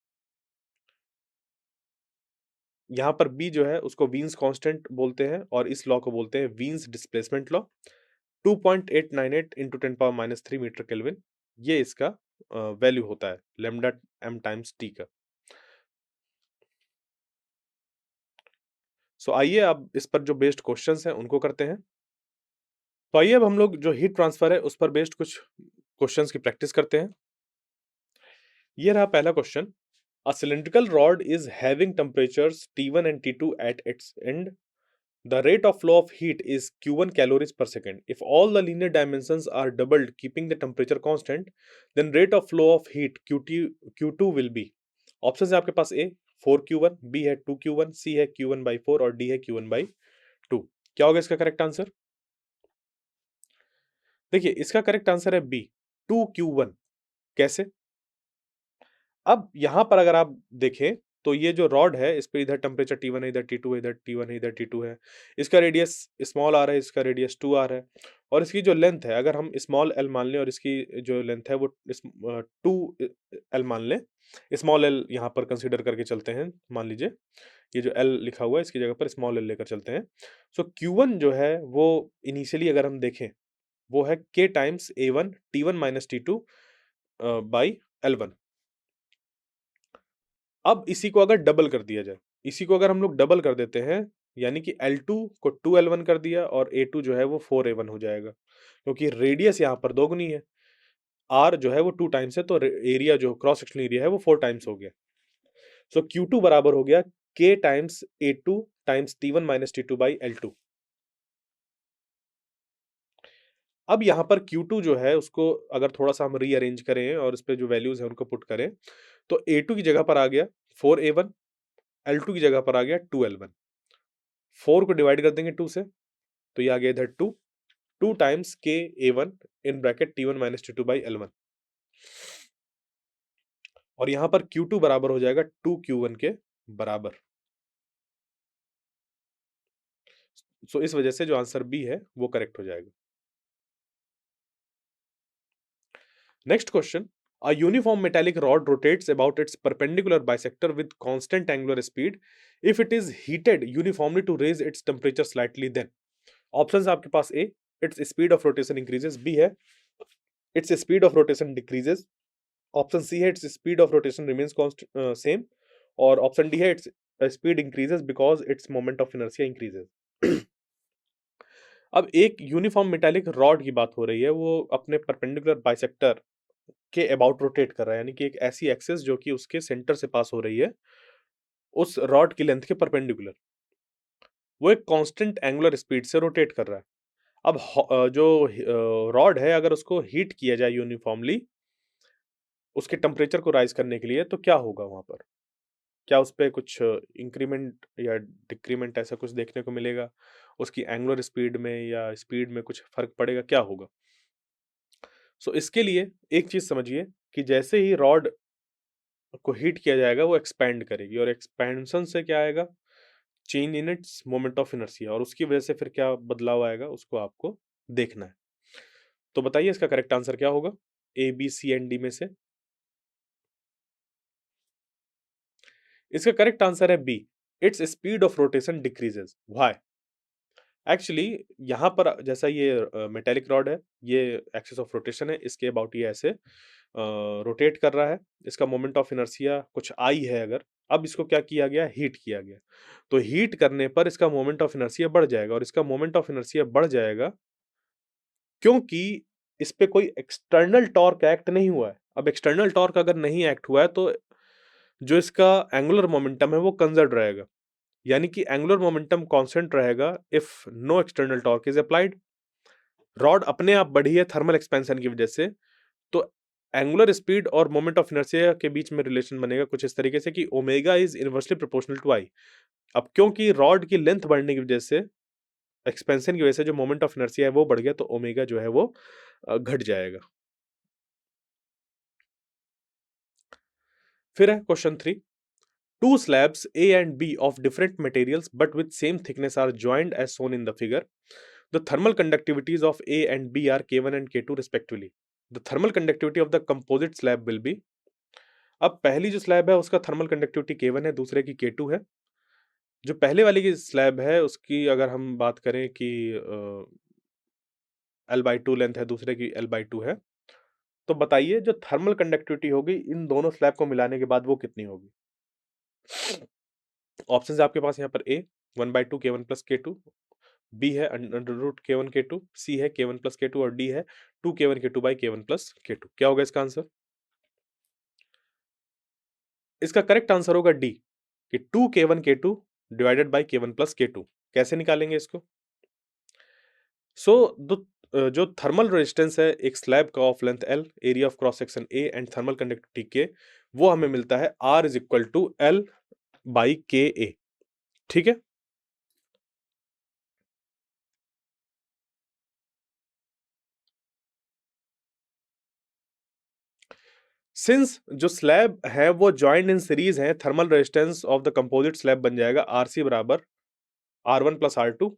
यहाँ पर बी जो है उसको वीन्स कांस्टेंट बोलते हैं और इस लॉ को बोलते हैं Wien's displacement law. 2.898 into 10⁻³ metre kelvin ये इसका वैल्यू होता है लैम्डा एम टाइम्स टी का। सो आइए अब इस पर जो बेस्ड क्वेश्चंस हैं उनको करते हैं। तो आइए अब हम लोग जो हीट ट्रांसफर है उस पर बेस्ड कुछ क्वेश्चंस की प्रैक्टिस करते हैं। ये रहा पहला question. A cylindrical rod is having temperatures T1 and T2 at its end. The rate of flow of heat is Q1 calories per second. If all the linear dimensions are doubled, keeping the temperature constant, then rate of flow of heat Q2 will be. Option है आपके पास ए 4Q1, बी है 2Q1, सी है Q1/4 और डी है Q1/2। क्या होगा इसका करेक्ट आंसर? देखिए इसका करेक्ट आंसर है बी 2Q1। कैसे? अब यहाँ पर अगर आप देखें तो ये जो रॉड है इस पे इधर टेम्परेचर T1 है, इधर T2 है, इधर T1 है, इधर T2 है। इसका रेडियस स्मॉल आर है, इसका रेडियस 2R है और इसकी जो लेंथ है अगर हम स्मॉल एल मान लें और इसकी जो लेंथ है वो 2L मान लें। स्मॉल एल यहाँ पर कंसीडर करके चलते हैं, मान लीजिए ये जो एल लिखा हुआ है इसकी जगह पर स्मॉल एल लेकर चलते हैं। सो Q1 जो है वो इनिशियली अगर हम देखें वो है K times A1 T1 minus T2 by L1। अब इसी को अगर डबल कर दिया जाए, इसी को अगर हम लोग डबल कर देते हैं, यानी कि L2 को 2L1 कर दिया और A2 जो है वो 4A1 हो जाएगा, क्योंकि रेडियस यहाँ पर दोगुनी है। R जो है वो 2 टाइम्स है तो एरिया जो क्रॉस सेक्शनल एरिया है वो 4 टाइम्स हो गया। सो Q2 बराबर हो गया K times A2 times T1 minus T2 by L2। अब यहाँ पर Q2 जो है उसको अगर थोड़ा-सा हम रीअरेंज करें और इसपे जो वैल्यूज़ हैं उनको पुट करें, तो A2 की जगह पर आ गया 4A1, L2 की जगह पर आ गया 2L1। 4 को डिवाइड कर देंगे 2 से, तो ये आ गया इधर 2, 2 times K A1 in bracket T1 minus T2 by L1 और यहाँ पर Q2 बराबर हो जाएगा 2Q1 के बराबर। सो इस वजह से जो आंसर बी है वो करेक्ट हो जाएगा। Next question. A uniform metallic rod rotates about its perpendicular bisector with constant angular speed if it is heated uniformly to raise its temperature slightly then. Options आपके पास A, its speed of rotation increases, B है its speed of rotation decreases, option C है its speed of rotation remains same, और ऑप्शन डी है its speed increases because its moment of inertia increases. अब एक यूनिफॉर्म मेटालिक रॉड की बात हो रही है, वो अपने परपेंडिकुलर बाइसेक्टर के अबाउट रोटेट कर रहा है, यानी कि एक ऐसी एक्सिस जो कि उसके सेंटर से पास हो रही है, उस रॉड की लेंथ के परपेंडिकुलर, वो एक कांस्टेंट एंगुलर स्पीड से रोटेट कर रहा है। अब जो रॉड है, अगर उसको हीट किया जाए यूनिफॉर्मली उसके टेम्परेचर को राइज करने के लिए, तो क्या होगा वहां पर? क्या उस पे कुछ इंक्रीमेंट या डिक्रीमेंट ऐसा कुछ देखने को मिलेगा? उसकी एंगुलर स्पीड में या स्पीड में कुछ फर्क पड़ेगा, क्या होगा? सो इसके लिए एक चीज समझिए कि जैसे ही रॉड को हीट किया जाएगा वो एक्सपैंड करेगी, और एक्सपेंशन से क्या आएगा? Change in its moment of inertia, और उसकी वजह से फिर क्या बदलाव आएगा उसको आपको देखना है। तो बताइए इसका करेक्ट आंसर क्या होगा A, B, C and D में से? इसका करेक्ट आंसर है B, it's speed of rotation decreases. Why? Actually यहाँ पर जैसा ये मेटेलिक रॉड है, ये एक्सिस ऑफ रोटेशन है, इसके अबाउट ये ऐसे रोटेट कर रहा है, इसका मोमेंट ऑफ इनर्शिया कुछ आई है अगर, अब इसको क्या किया गया? हीट किया गया। तो हीट करने पर इसका मोमेंट ऑफ इनर्शिया बढ़ जाएगा, और इसका मोमेंट ऑफ इनर्शिया बढ़ जाएगा क्योंकि इस पे कोई एक्सटर्नल टॉर्क एक्ट नहीं हुआ है। अब एक्सटर्नल टॉर्क अगर नहीं एक्ट हुआ है तो जो इसका एंगुलर मोमेंटम है वो कंजर्व रहेगा, यानी कि एंगुलर मोमेंटम कांस्टेंट रहेगा if no external torque is applied. Rod अपने आप बढ़ी है थर्मल एक्सपेंशन की वजह से, तो एंगुलर स्पीड और मोमेंट ऑफ इनर्शिया के बीच में रिलेशन बनेगा कुछ इस तरीके से कि omega is inversely proportional to I. अब क्योंकि रॉड की लेंथ बढ़ने की वजह से, एक्सपेंशन की वजह से जो मोमेंट ऑफ इनर्शिया है वो बढ़ गया, तो ओमेगा जो है वो घट जाएगा। फिर है question 3, two slabs A and B of different materials but with same thickness are joined as shown in the figure. The thermal conductivities of A and B are K1 and K2 respectively. The thermal conductivity of the composite slab will be। अब पहली जो स्लैब है उसका थर्मल कंडक्टिविटी K1 है, दूसरे की K2 है। जो पहले वाली की स्लैब है उसकी अगर हम बात करें कि L/2 लेंथ है, दूसरे की L/2 है, तो बताइए जो थर्मल कंडक्टिविटी होगी इन दोनों स्लैब को मिलाने के बाद वो कितनी होगी? ऑप्शंस आपके पास यहाँ पर ए 1/2 K1 प्लस K2, बी है अंडर रूट K1 K2, सी है K1 प्लस K2 और डी है 2 K1 K2 by K1 plus K2। क्या होगा इसका आंसर? इसका करेक्ट आंसर होगा डी, कि 2 K1 K2 divided by K1 plus K2। कैसे निकालेंगे इसको? सो जो थर्मल रेजिस्टेंस है एक स्लैब का of length L, area of cross section A and thermal conductivity K, वो हमें मिलता है R is equal to L by KA। ठीक है? सिंस जो स्लैब है वो जॉइंट इन सीरीज है, thermal resistance of the composite slab बन जाएगा आरसी बराबर R1 प्लस R2,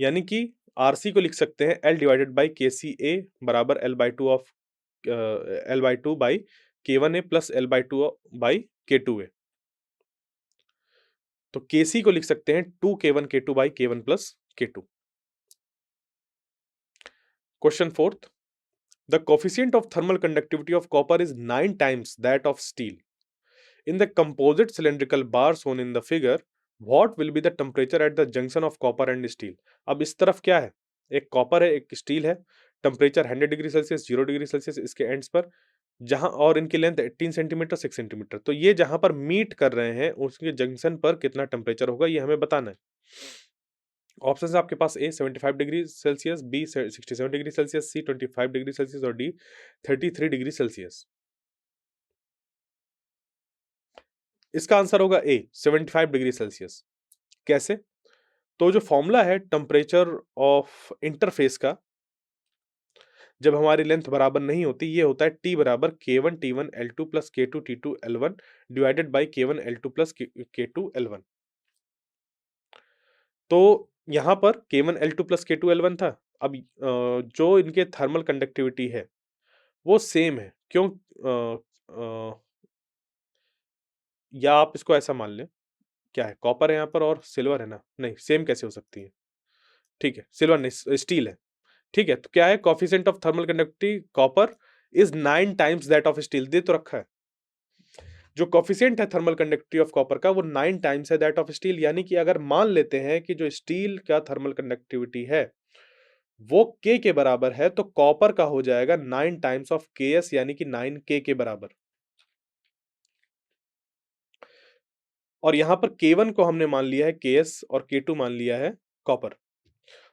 यानी कि आरसी को लिख सकते हैं L डिवाइडेड बाई के सी ए बराबर L/2 by K1A plus L/2 by K2A। तो KC को लिख सकते हैं 2 K1 K2 by K1 plus K2। Question 4, the coefficient of thermal conductivity of copper is 9 times that of steel. In the composite cylindrical bar shown in the figure, what will be the temperature at the junction of copper and steel? अब इस तरफ क्या है? एक कॉपर है, एक स्टील है, temperature 100 degree Celsius, 0 degree Celsius इसके एंड्स पर, जहां और इनकी लेंथ 18 सेंटीमीटर, 6 सेंटीमीटर। तो ये जहां पर मीट कर रहे हैं उसके जंक्शन पर कितना टेम्परेचर होगा ये हमें बताना है। ऑप्शंस आपके पास A 75 degree Celsius, B 67 degree Celsius, C 25 degree Celsius और डी 33 डिग्री सेल्सियस। इसका आंसर होगा ए 75 डिग्री सेल्सियस। कैसे? तो जो फॉर्मूला है टेम्परेचर ऑफ इंटरफेस का, जब हमारी लेंथ बराबर नहीं होती, ये होता है T बराबर K1 T1 L2 plus K2 T2 L1 divided by K1 L2 plus K2 L1। तो यहाँ पर K1 L2 plus K2 L1 था। अब जो इनके थर्मल कंडक्टिविटी है वो सेम है। क्यों? या आप इसको ऐसा मान लें, क्या है, कॉपर है यहाँ पर और सिल्वर है ना, नहीं सेम कैसे हो सकती है? ठीक है, सिल्वर नहीं, स्टील है। ठीक है, तो क्या है coefficient of thermal conductivity copper is 9 times that of steel, दे तो रखा है। जो कोफिशिएंट है थर्मल कंडक्टिविटी ऑफ कॉपर का वो 9 टाइम्स है दैट ऑफ स्टील, यानी कि अगर मान लेते हैं कि जो स्टील का थर्मल कंडक्टिविटी है वो K के बराबर है, तो कॉपर का हो जाएगा 9 टाइम्स ऑफ Ks, यानी कि 9K के बराबर। और यहां पर K1 को हमने मान लिया है Ks और K2 मान लिया है कॉपर।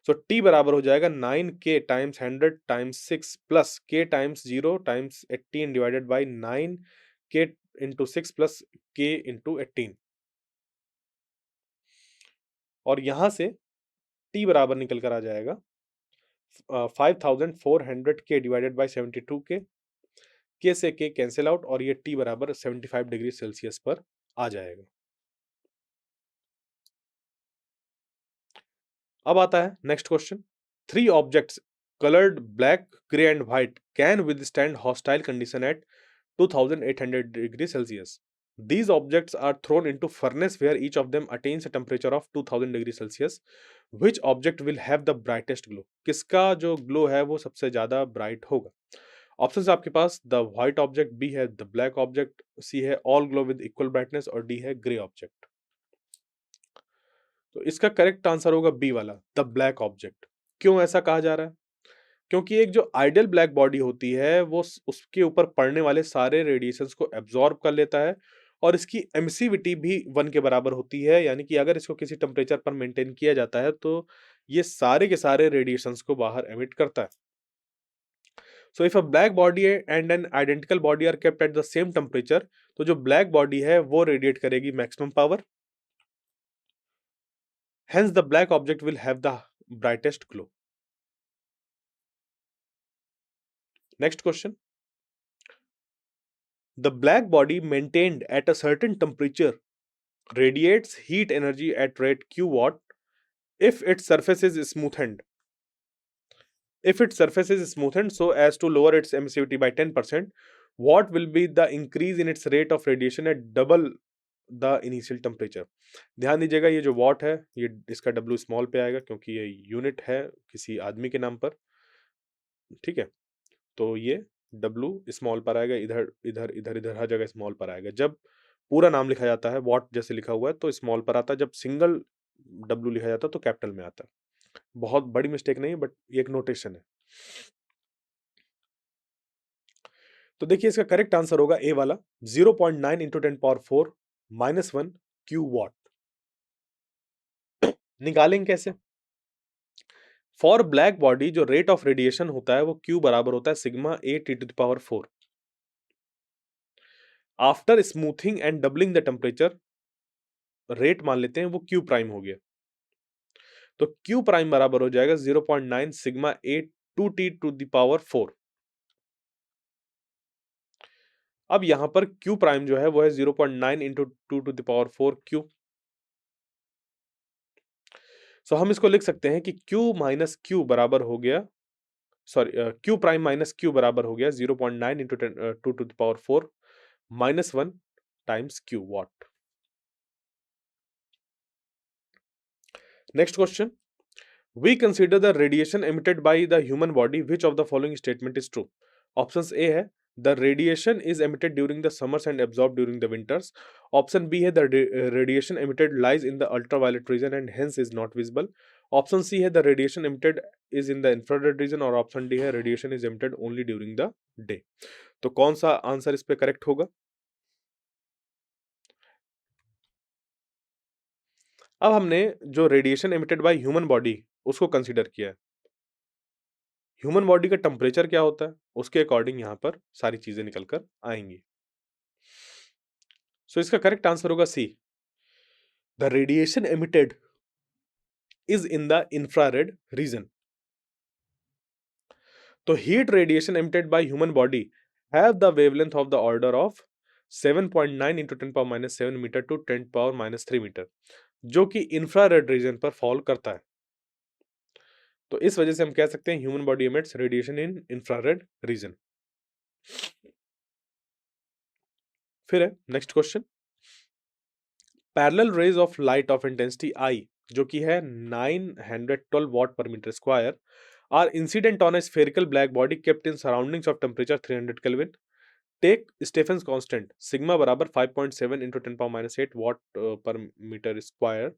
सो T बराबर हो जाएगा 9K times 100 times 6 plus K times 0 times 18 divided by 9K into 6 plus K into 18। और यहां से T बराबर निकल कर आ जाएगा 5400K divided by 72K। K से K कैंसिल आउट और ये T बराबर 75 डिग्री सेल्सियस पर आ जाएगा। अब आता है next question. 3 objects colored black, gray and white can withstand hostile condition at 2800 degrees Celsius. These objects are thrown into furnace where each of them attains a temperature of 2000 degrees Celsius. Which object will have the brightest glow? किसका जो ग्लो है वो सबसे ज्यादा ब्राइट होगा? ऑप्शंस आपके पास द व्हाइट ऑब्जेक्ट, बी है द ब्लैक ऑब्जेक्ट, सी है all glow with equal brightness और डी है ग्रे ऑब्जेक्ट। तो इसका करेक्ट आंसर होगा बी वाला, द ब्लैक ऑब्जेक्ट। क्यों ऐसा कहा जा रहा है? क्योंकि एक जो आइडियल ब्लैक बॉडी होती है वो उसके ऊपर पड़ने वाले सारे रेडिएशंस को एब्जॉर्ब कर लेता है और इसकी एमिसिविटी भी 1 के बराबर होती है, यानी कि अगर इसको किसी टेम्परेचर पर मेंटेन किया जाता है तो ये सारे के सारे रेडिएशंस को बाहर एमिट करता है। So if a black body and an identical body are kept at the same temperature, तो जो ब्लैक बॉडी है वो रेडिएट करेगी maximum power, hence the black object will have the brightest glow. Next question. The black body maintained at a certain temperature radiates heat energy at rate q watt if its surface is smoothened. If its surface is smoothened so as to lower its emissivity by 10%, what will be the increase in its rate of radiation at double the initial temperature? ध्यान दीजिएगा ये जो वॉट है ये इसका W स्मॉल पे आएगा क्योंकि ये यूनिट है किसी आदमी के नाम पर। ठीक है, तो ये W स्मॉल पर आएगा, इधर इधर इधर इधर हर जगह स्मॉल पर आएगा। जब पूरा नाम लिखा जाता है वॉट जैसे लिखा हुआ है तो स्मॉल पर आता है, जब सिंगल W लिखा जाता है तो कैपिटल में आता है। बहुत बड़ी मिस्टेक नहीं है बट ये एक नोटेशन है। तो देखिए इसका करेक्ट आंसर होगा ए वाला 0.9 इंटू 10⁴ -1 क्यू वॉट। निकालेंगे कैसे? फॉर ब्लैक बॉडी जो रेट ऑफ रेडिएशन होता है वो क्यू बराबर होता है sigma A T to the power 4। After smoothing and doubling the temperature rate मान लेते हैं वो क्यू प्राइम हो गया, तो क्यू प्राइम बराबर हो जाएगा 0.9 sigma A two T to the power 4। अब यहां पर क्यू प्राइम जो है वो है 0.9 into two to the power 4 Q. So हम इसको लिख सकते हैं कि Q माइनस क्यू बराबर हो गया, sorry Q prime minus Q बराबर हो गया 0.9 into two to the power 4 -1 times Q watt. Next question. We consider the radiation emitted by the human body. Which of the following statement is true? Options A है the radiation is emitted during the summers and absorbed during the winters. Option B है the radiation emitted lies in the ultraviolet region and hence is not visible. Option C है the radiation emitted is in the infrared region और option D है radiation is emitted only during the day. तो कौन सा आंसर इस पे करेक्ट होगा? अब हमने जो radiation emitted by human body उसको कंसीडर किया है। ह्यूमन बॉडी का टेम्परेचर क्या होता है उसके अकॉर्डिंग यहाँ पर सारी चीजें निकल कर आएंगी। सो इसका करेक्ट आंसर होगा C, the radiation emitted is in the infrared region. तो heat radiation emitted by human body have the wavelength of the order of 7.9 into 10⁻⁷ metre to 10⁻³ metre, जो कि इंफ्रारेड रीजन पर फॉल करता है। तो इस वजह से हम कह सकते हैं human body emits radiation in infrared reason. फिर है next question. Parallel raise of light of intensity I जो कि है 912 watt per meter square, are incident on a spherical black body kept in surroundings of temperature 300 Kelvin. Take Stephen's constant sigma बराबर 5.7 into 10 power minus 8 watt per meter square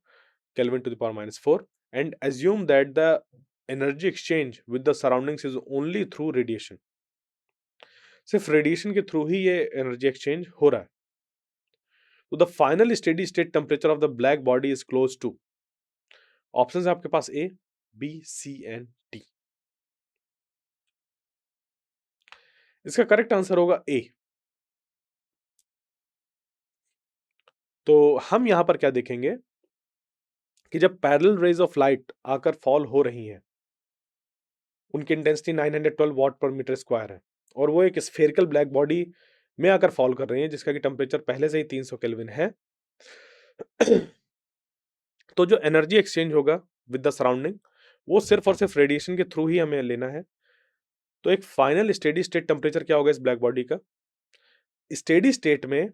Kelvin to the power minus 4, and assume that the energy exchange with the surroundings is only through radiation. सिर्फ रेडिएशन के थ्रू ही ये एनर्जी एक्सचेंज हो रहा है. तो the final steady state temperature of the black body is close to. Options है आपके पास A, B, C and D. इसका करेक्ट आंसर होगा ए. तो हम यहां पर क्या देखेंगे कि जब पैरेलल रेज ऑफ लाइट आकर फॉल हो रही हैं, उनकी इंटेंसिटी 912 वॉट पर मीटर स्क्वायर है और वो एक स्फेरिकल ब्लैक बॉडी में आकर फॉल कर रही हैं जिसका कि टेम्परेचर पहले से ही 300 केल्विन है. तो जो एनर्जी एक्सचेंज होगा विद द सराउंडिंग वो सिर्फ और सिर्फ रेडिएशन के थ्रू ही हमें लेना है. तो एक फाइनल स्टेडी स्टेट टेम्परेचर क्या होगा इस ब्लैक बॉडी का? स्टेडी स्टेट में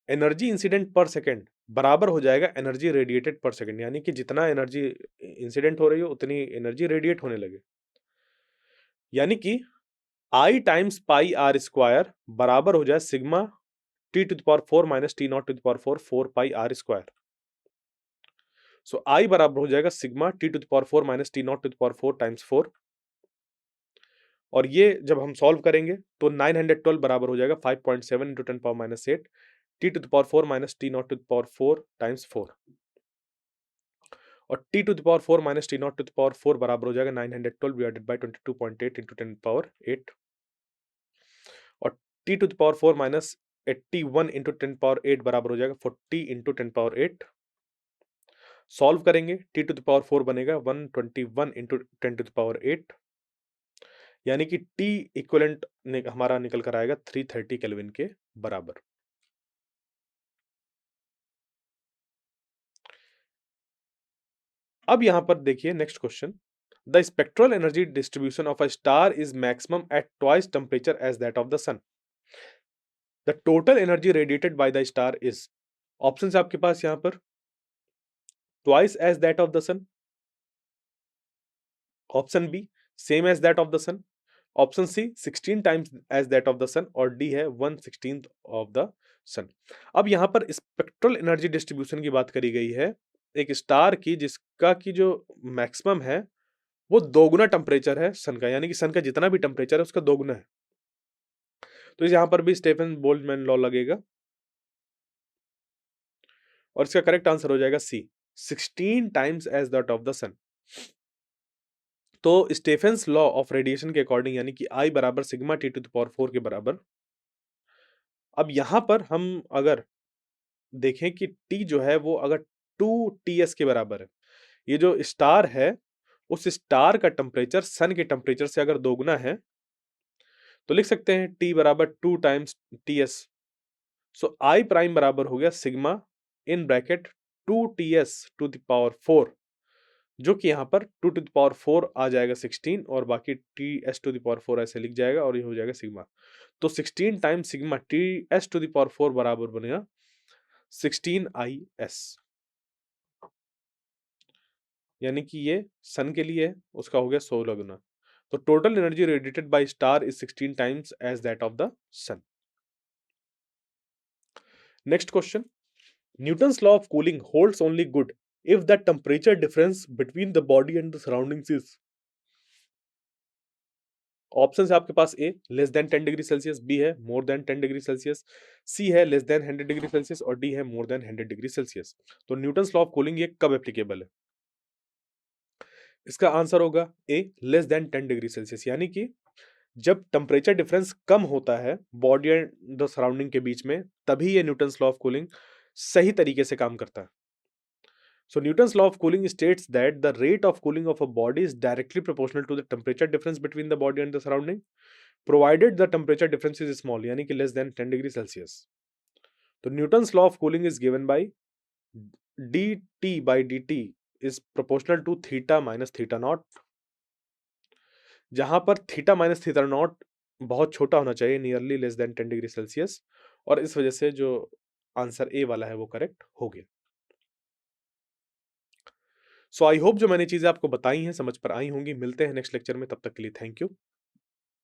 एनर्जी इंसिडेंट पर सेकेंड बराबर हो जाएगा एनर्जी रेडिएटेड पर सेकेंड, यानी कि जितना एनर्जी इंसिडेंट हो रही हो उतनी एनर्जी रेडिएट होने लगे. यानी कि I times pi R square बराबर हो जाए sigma T to the power 4 minus T naught to the power 4 4 pi R square. So I बराबर हो जाएगा sigma T to the power 4 minus T naught to the power 4 times 4. और ये जब हम सॉल्व करेंगे तो 912 बराबर हो जाएगा 5.7 into 10 power minus 8 T to the power 4 minus T naught to the power 4 times 4. और T to the power 4 minus T naught to the power 4 बराबर हो जाएगा 912 डिवाइडेड बाय 22.8 इंटू 10 पावर 8. और T to the power 4 minus 81 into 10 power 8 बराबर हो जाएगा 40 इंटू 10 पावर 8. सॉल्व करेंगे टी टू द पावर 4 बनेगा 121 इंटू 10 टू द पावर 8, यानी कि टी इक्विवेलेंट हमारा निकल कर आएगा 330 केल्विन के बराबर. अब यहां पर देखिए next question. The spectral energy distribution of a star is maximum at twice temperature as that of the sun. The total energy radiated by the star is. Option है आपके पास यहां पर twice as that of the sun, option B same as that of the sun, option C 16 times as that of the sun और डी है 1/16 ऑफ द सन. अब यहां पर स्पेक्ट्रल एनर्जी डिस्ट्रीब्यूशन की बात करी गई है एक स्टार की जिसका की जो मैक्सिमम है वो दोगुना टेम्परेचर है सन का, यानी कि सन का जितना भी टेम्परेचर है उसका दोगुना है. तो यहां पर भी स्टीफन बोल्ट्जमैन लॉ लगेगा और इसका करेक्ट आंसर हो जाएगा C 16 times as that of the sun. तो स्टीफेंस लॉ ऑफ रेडिएशन के अकॉर्डिंग यानी कि I बराबर sigma T to the power 4 के बराबर. अब यहां पर हम अगर देखें कि T जो है वो अगर 2TS के बराबर है, ये जो स्टार है उस स्टार का टेम्परेचर सन के टेम्परेचर से अगर दोगुना है तो लिख सकते हैं T बराबर 2 times TS. So I prime बराबर हो गया sigma in bracket 2TS to the power 4, जो कि यहाँ पर 2 टू द पावर 4 आ जाएगा 16 और बाकी TS टू द पावर 4 ऐसे लिख जाएगा और ये हो जाएगा सिग्मा. तो 16 times sigma TS to the power 4 बराबर बनेगा 16IS, यानी कि ये सन के लिए है उसका हो गया 16 गुना. तो total energy radiated by star is 16 times as that of the sun. Next question. Newton's law of cooling holds only good if the temperature difference between the body and the surroundings is. Option है आपके पास A less than 10 degree Celsius, B है more than 10 degree Celsius, C है लेस देन 100 डिग्री सेल्सियस और डी है मोर देन 100 डिग्री सेल्सियस. तो न्यूटन्स लॉ ऑफ कूलिंग ये कब एप्लीकेबल है? इसका आंसर होगा A less than 10 degree Celsius, यानी कि जब टेम्परेचर डिफरेंस कम होता है बॉडी एंड द सराउंडिंग के बीच में तभी ये न्यूटन्स लॉ ऑफ कूलिंग सही तरीके से काम करता है. So Newton's law of cooling states that the rate of cooling of a body is directly proportional to the temperature difference between the body and the surrounding, provided the temperature difference is small, यानी कि less than 10 degree Celsius. तो Newton's law of cooling is given by dt by dt is proportional to theta minus theta naught, जहां पर थीटा माइनस थीटा नॉट बहुत छोटा होना चाहिए, nearly less than 10 degree Celsius, और इस वजह से जो आंसर ए वाला है वो करेक्ट हो गया. सो आई होप जो मैंने चीज़ें आपको बताई हैं, समझ पर आई होंगी। मिलते हैं नेक्स्ट लेक्चर में, तब तक के लिए थैंक यू।